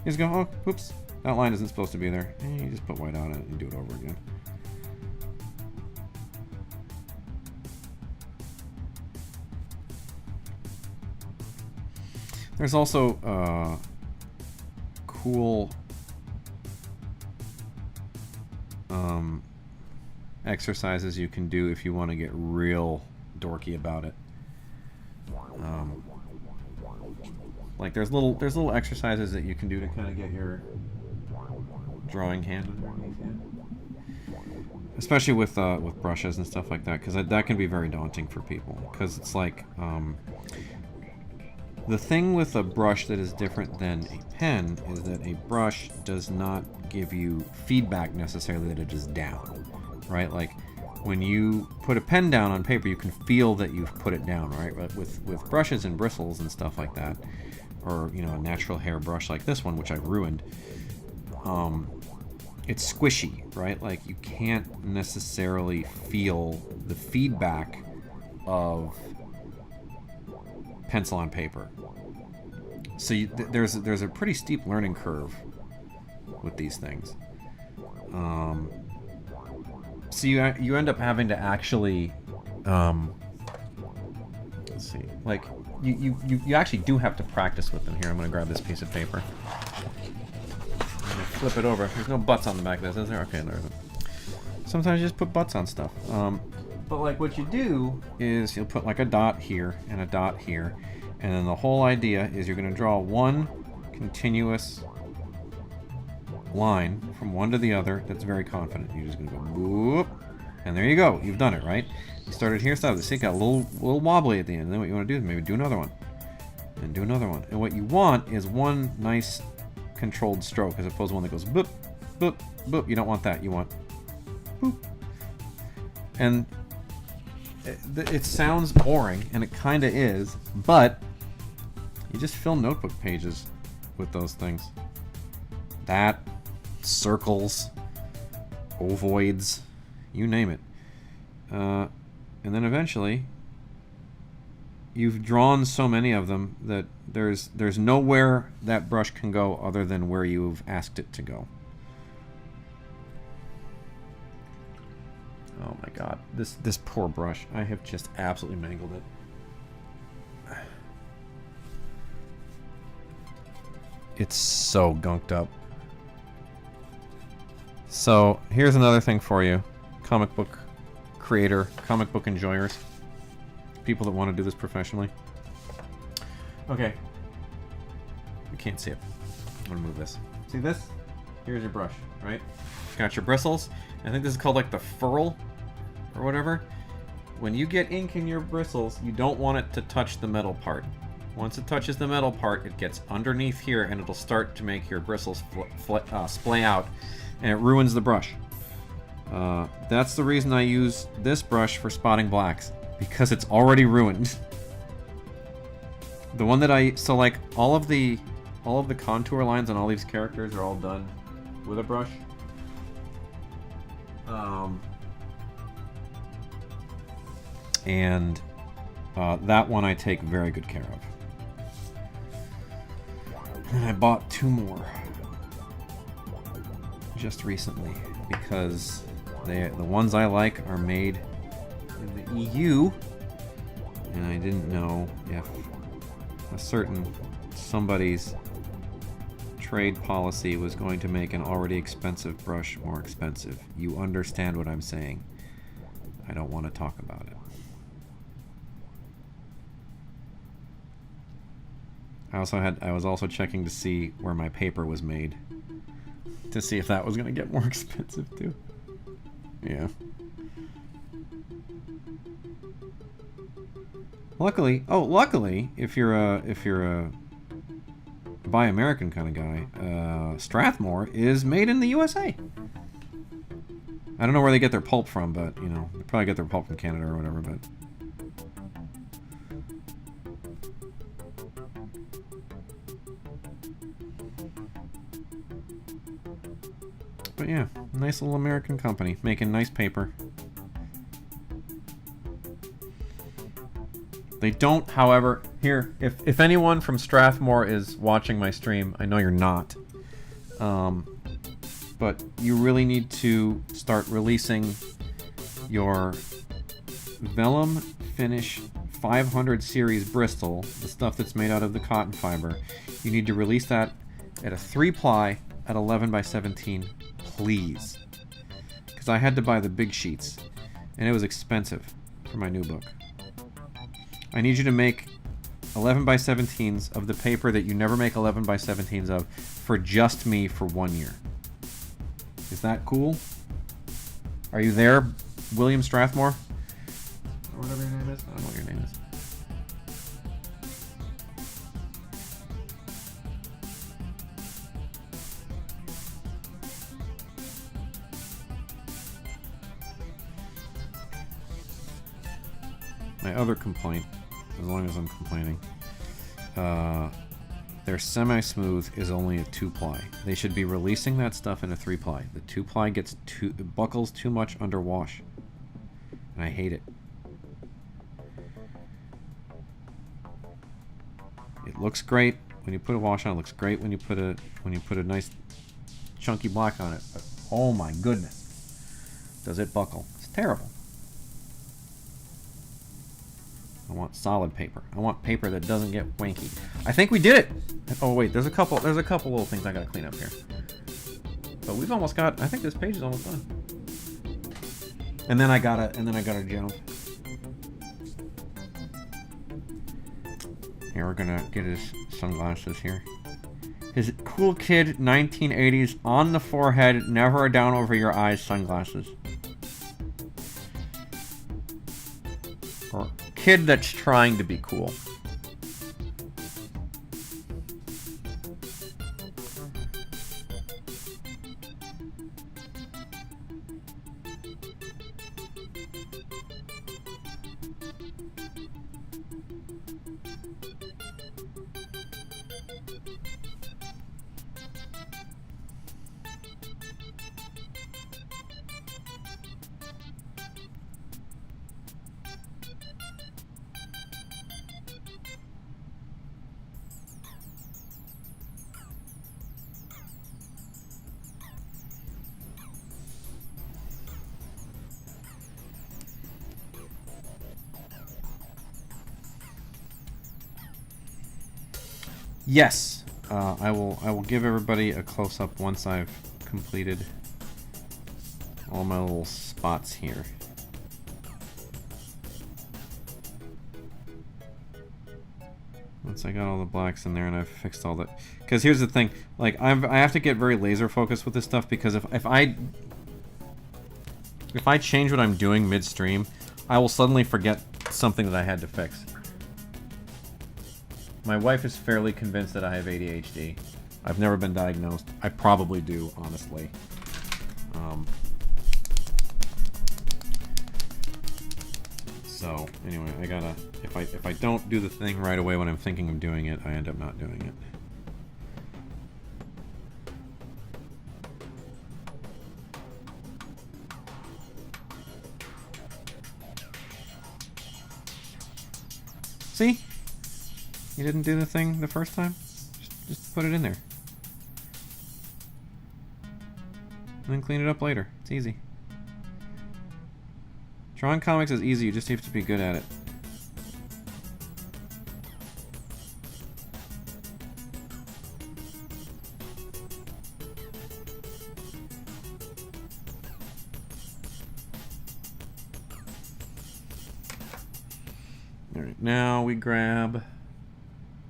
just go, oh, oops, that line isn't supposed to be there. And you just put white on it and do it over again. There's also cool exercises you can do if you want to get real dorky about it. Like there's little exercises that you can do to kind of get your drawing hand underneath you. Especially with brushes and stuff like that, because that can be very daunting for people. Because it's like the thing with a brush that is different than a pen is that a brush does not give you feedback necessarily that it is down, right? Like when you put a pen down on paper, you can feel that you've put it down, right? But with brushes and bristles and stuff like that, or you know, a natural hair brush like this one, which I've ruined, it's squishy, right? Like you can't necessarily feel the feedback of pencil on paper. So there's a pretty steep learning curve with these things. So you end up having to actually, let's see, like you actually do have to practice with them. Here, I'm gonna grab this piece of paper. I'm gonna flip it over. There's no butts on the back of this, is there? Okay, there isn't. Sometimes you just put butts on stuff. But like what you do is you'll put like a dot here and a dot here, and then the whole idea is you're gonna draw one continuous line from one to the other that's very confident. You're just gonna go whoop, and there you go. You've done it, right? You started here, started this. It got a little wobbly at the end. And then what you want to do is maybe do another one, and do another one. And what you want is one nice controlled stroke, as opposed to one that goes boop, boop, boop. You don't want that. You want boop. And it sounds boring, and it kind of is, but you just fill notebook pages with those things. That, circles, ovoids, you name it. And then eventually, you've drawn so many of them that there's nowhere that brush can go other than where you've asked it to go. Oh my god, this poor brush. I have just absolutely mangled it. It's so gunked up. So, here's another thing for you. Comic book creator, comic book enjoyers. People that want to do this professionally. Okay. You can't see it. I'm gonna move this. See this? Here's your brush, right? Got your bristles. I think this is called like the furl or whatever. When you get ink in your bristles, you don't want it to touch the metal part. Once it touches the metal part, it gets underneath here and it'll start to make your bristles splay out, and it ruins the brush. That's the reason I use this brush for spotting blacks, because it's already ruined. The one that so like all of the contour lines on all these characters are all done with a brush. And that one I take very good care of. And I bought 2 more just recently because the ones I like are made in the EU, and I didn't know if somebody's trade policy was going to make an already expensive brush more expensive. You understand what I'm saying. I don't want to talk about it. I was also checking to see where my paper was made, to see if that was going to get more expensive too. Yeah. Luckily, if you're a Buy American kind of guy, Strathmore is made in the USA. I don't know where they get their pulp from, but you know, they probably get their pulp from Canada or whatever. But yeah, nice little American company making nice paper. They don't, however, here, if anyone from Strathmore is watching my stream, I know you're not, but you really need to start releasing your Vellum Finish 500 series Bristol, the stuff that's made out of the cotton fiber. You need to release that at a 3-ply at 11 by 17, please. Because I had to buy the big sheets, and it was expensive for my new book. I need you to make 11 by 17s of the paper that you never make 11 by 17s of for just me for 1 year. Is that cool? Are you there, William Strathmore? Or whatever your name is? I don't know what your name is. My other complaint, as long as I'm complaining, their semi-smooth is only a 2-ply. They should be releasing that stuff in a 3-ply. The 2-ply buckles too much under wash, and I hate it. looks great when you put a wash on. It looks great when you put a nice chunky black on it. But oh my goodness, does it buckle? It's terrible. I want solid paper. I want paper that doesn't get wanky. I think we did it. Oh wait, there's a couple little things I gotta clean up here. But we've almost got. I think this page is almost done. And then I gotta jump. Here, we're gonna get his sunglasses here. His cool kid 1980s on the forehead, never down over your eyes sunglasses. Or kid that's trying to be cool. Yes, I will give everybody a close-up once I've completed all my little spots here. Once I got all the blacks in there and I've fixed all that, because here's the thing, like I have to get very laser focused with this stuff, because if I change what I'm doing midstream, I will suddenly forget something that I had to fix. My wife is fairly convinced that I have ADHD. I've never been diagnosed. I probably do, honestly. So anyway, I gotta. If I don't do the thing right away when I'm thinking of doing it, I end up not doing it. See? You didn't do the thing the first time? Just put it in there. And then clean it up later. It's easy. Drawing comics is easy, you just have to be good at it. Alright, now we grab...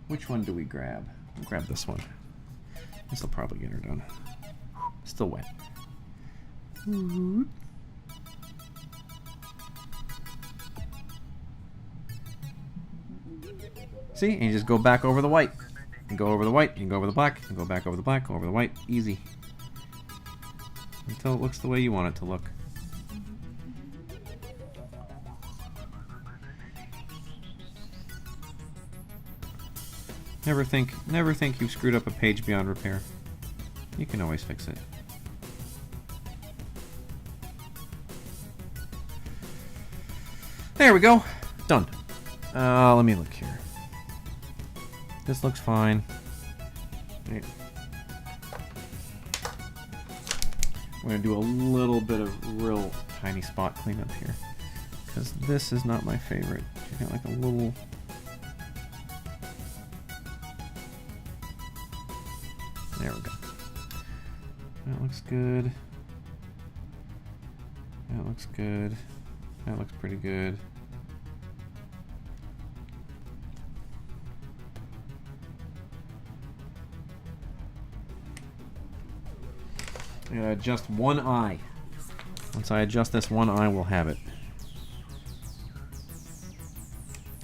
Which one do we grab? We'll grab this one. This will probably get her done. Still wet. See? And you just go back over the white. You go over the white, you go over the black, you go back over the black, go over the white. Easy. Until it looks the way you want it to look. Never think you've screwed up a page beyond repair. You can always fix it. There we go. Done. Let me look here. This looks fine. Right. I'm gonna do a little bit of real tiny spot cleanup here, because this is not my favorite. You got like a little. There we go. That looks good. That looks good. That looks pretty good. I gotta adjust one eye. Once I adjust this one eye, we'll have it.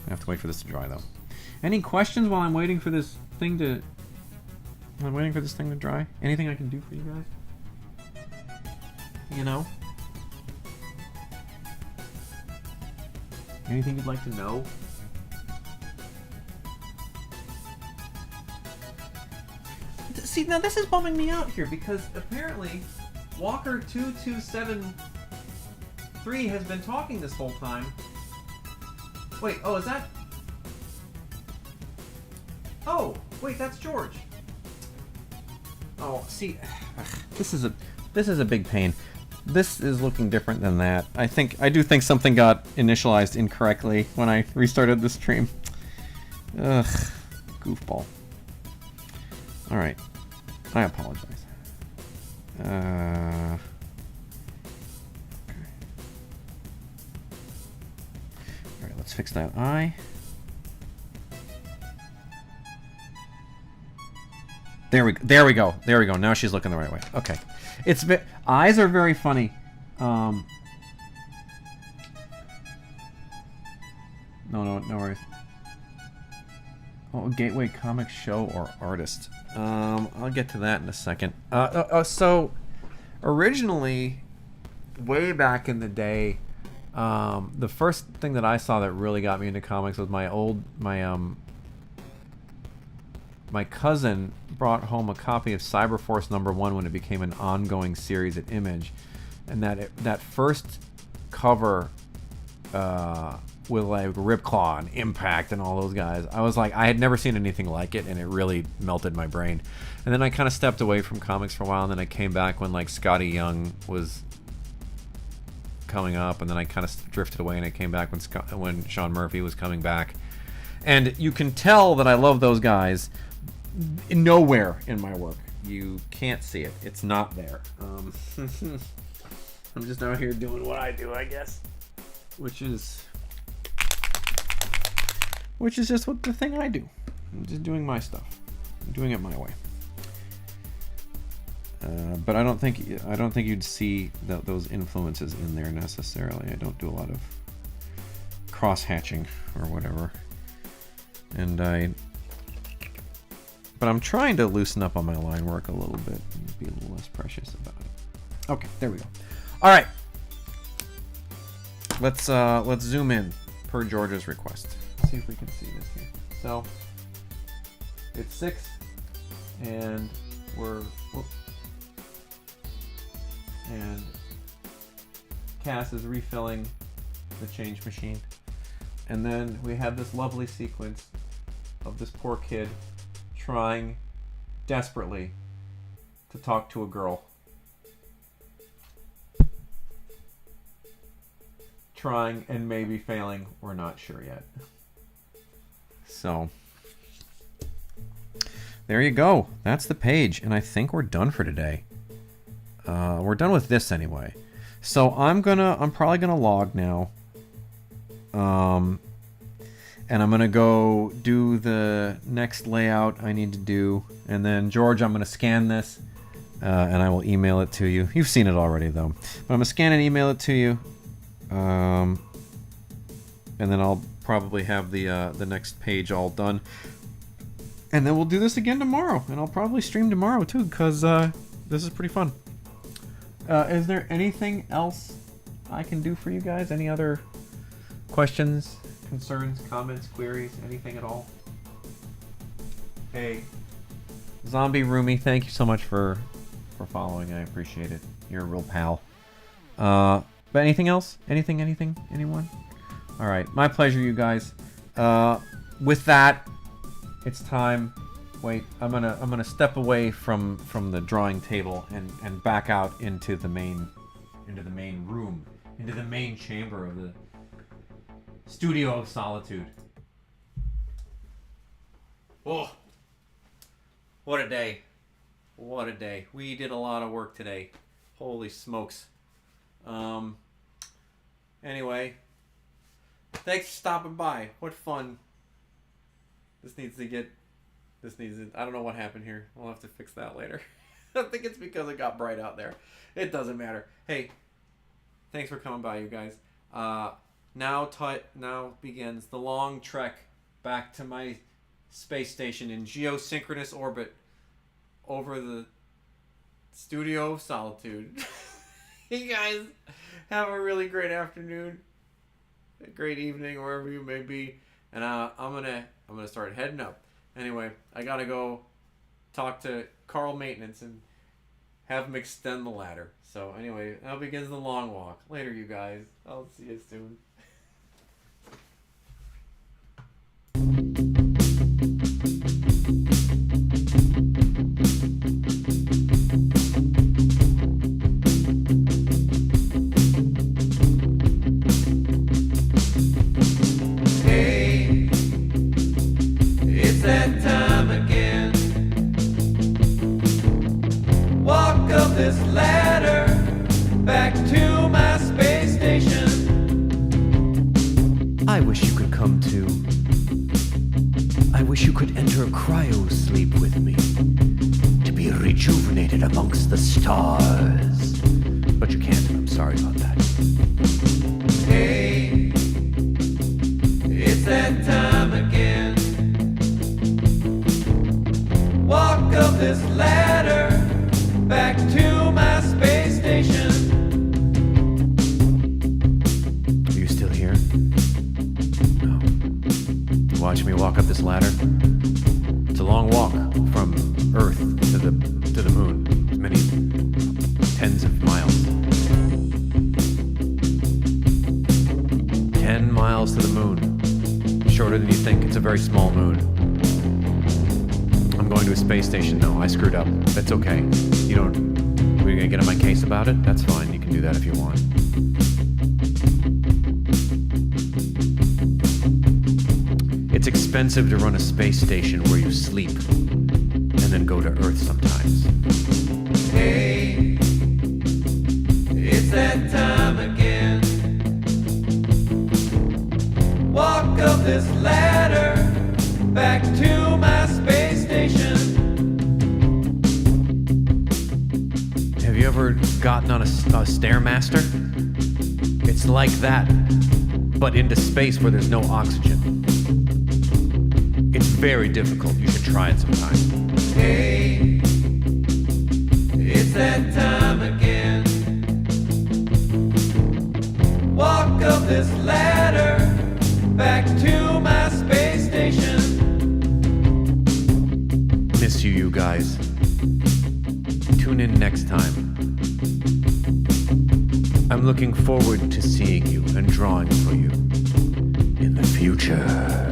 I have to wait for this to dry though. Any questions while I'm waiting for this thing to... I'm waiting for this thing to dry. Anything I can do for you guys? You know? Anything you'd like to know? See, now this is bumming me out here, because apparently Walker2273 has been talking this whole time. Wait, oh, is that... Oh, wait, that's George. Oh, see, this is a big pain. This is looking different than that. I do think something got initialized incorrectly when I restarted the stream. Ugh, goofball. All right, I apologize. Okay. All right, let's fix that eye. There we go. Now she's looking the right way. Okay. Eyes are very funny. No worries. Oh, Gateway Comic Show or artist. I'll get to that in a second. So originally, way back in the day, the first thing that I saw that really got me into comics was my cousin brought home a copy of Cyberforce #1 when it became an ongoing series at Image, and that first cover with like Ripclaw and Impact and all those guys, I was like, I had never seen anything like it, and it really melted my brain. And then I kind of stepped away from comics for a while, and then I came back when like Scotty Young was coming up, and then I kind of drifted away, and I came back when Sean Murphy was coming back. And you can tell that I love those guys. Nowhere in my work. You can't see it. It's not there. I'm just out here doing what I do, I guess. Which is just what the thing I do. I'm just doing my stuff. I'm doing it my way. But I don't think you'd see those influences in there necessarily. I don't do a lot of cross-hatching or whatever. But I'm trying to loosen up on my line work a little bit and be a little less precious about it. Okay, there we go. All right. Let's zoom in per George's request. See if we can see this here. So it's 6, and and Cass is refilling the change machine, and then we have this lovely sequence of this poor kid trying desperately to talk to a girl. Trying and maybe failing. We're not sure yet. So, there you go. That's the page. And I think we're done for today. We're done with this anyway. So I'm probably gonna log now. And I'm going to go do the next layout I need to do. And then, George, I'm going to scan this, and I will email it to you. You've seen it already, though. But I'm going to scan and email it to you. And then I'll probably have the next page all done. And then we'll do this again tomorrow. And I'll probably stream tomorrow, too, because this is pretty fun. Is there anything else I can do for you guys? Any other questions? Concerns, comments, queries, anything at all? Hey, Zombie Roomy, thank you so much for following. I appreciate it. You're a real pal. But anything else? Anything? Anyone? All right, my pleasure, you guys. With that, it's time. Wait, I'm gonna step away from the drawing table and back out into the main room, into the main chamber of the Studio of Solitude. Oh, what a day. What a day. We did a lot of work today. Holy smokes. Anyway, thanks for stopping by. What fun. I don't know what happened here. We'll have to fix that later. I think it's because it got bright out there. It doesn't matter. Hey, thanks for coming by, you guys. Now begins the long trek back to my space station in geosynchronous orbit over the Studio of Solitude. You guys have a really great afternoon, a great evening, wherever you may be, and I'm gonna start heading up. Anyway, I gotta go talk to Carl Maintenance and have him extend the ladder. So anyway, now begins the long walk. Later, you guys. I'll see you soon. I wish you could enter cryo sleep with me, to be rejuvenated amongst the stars. But you can't, and I'm sorry about that. Hey, it's that time again. Walk up this ladder back to my space station. Are you still here? No. Watch me walk up this ladder. It's a long walk from Earth to the moon. Many tens of miles. 10 miles to the moon. Shorter than you think. It's a very small moon. I'm going to a space station though. I screwed up. That's okay. We're gonna get on my case about it? That's fine. You can do that if you want. It's expensive to run a space station where you sleep and then go to Earth sometimes. Hey, it's that time again. Walk up this ladder back to my space station. Have you ever gotten on a Stairmaster? It's like that, but into space where there's no oxygen. It's very difficult. You should try it sometime. Hey, it's that time again. Walk up this ladder back to my space station. Miss you guys. Tune in next time. I'm looking forward to seeing you and drawing for you in the future.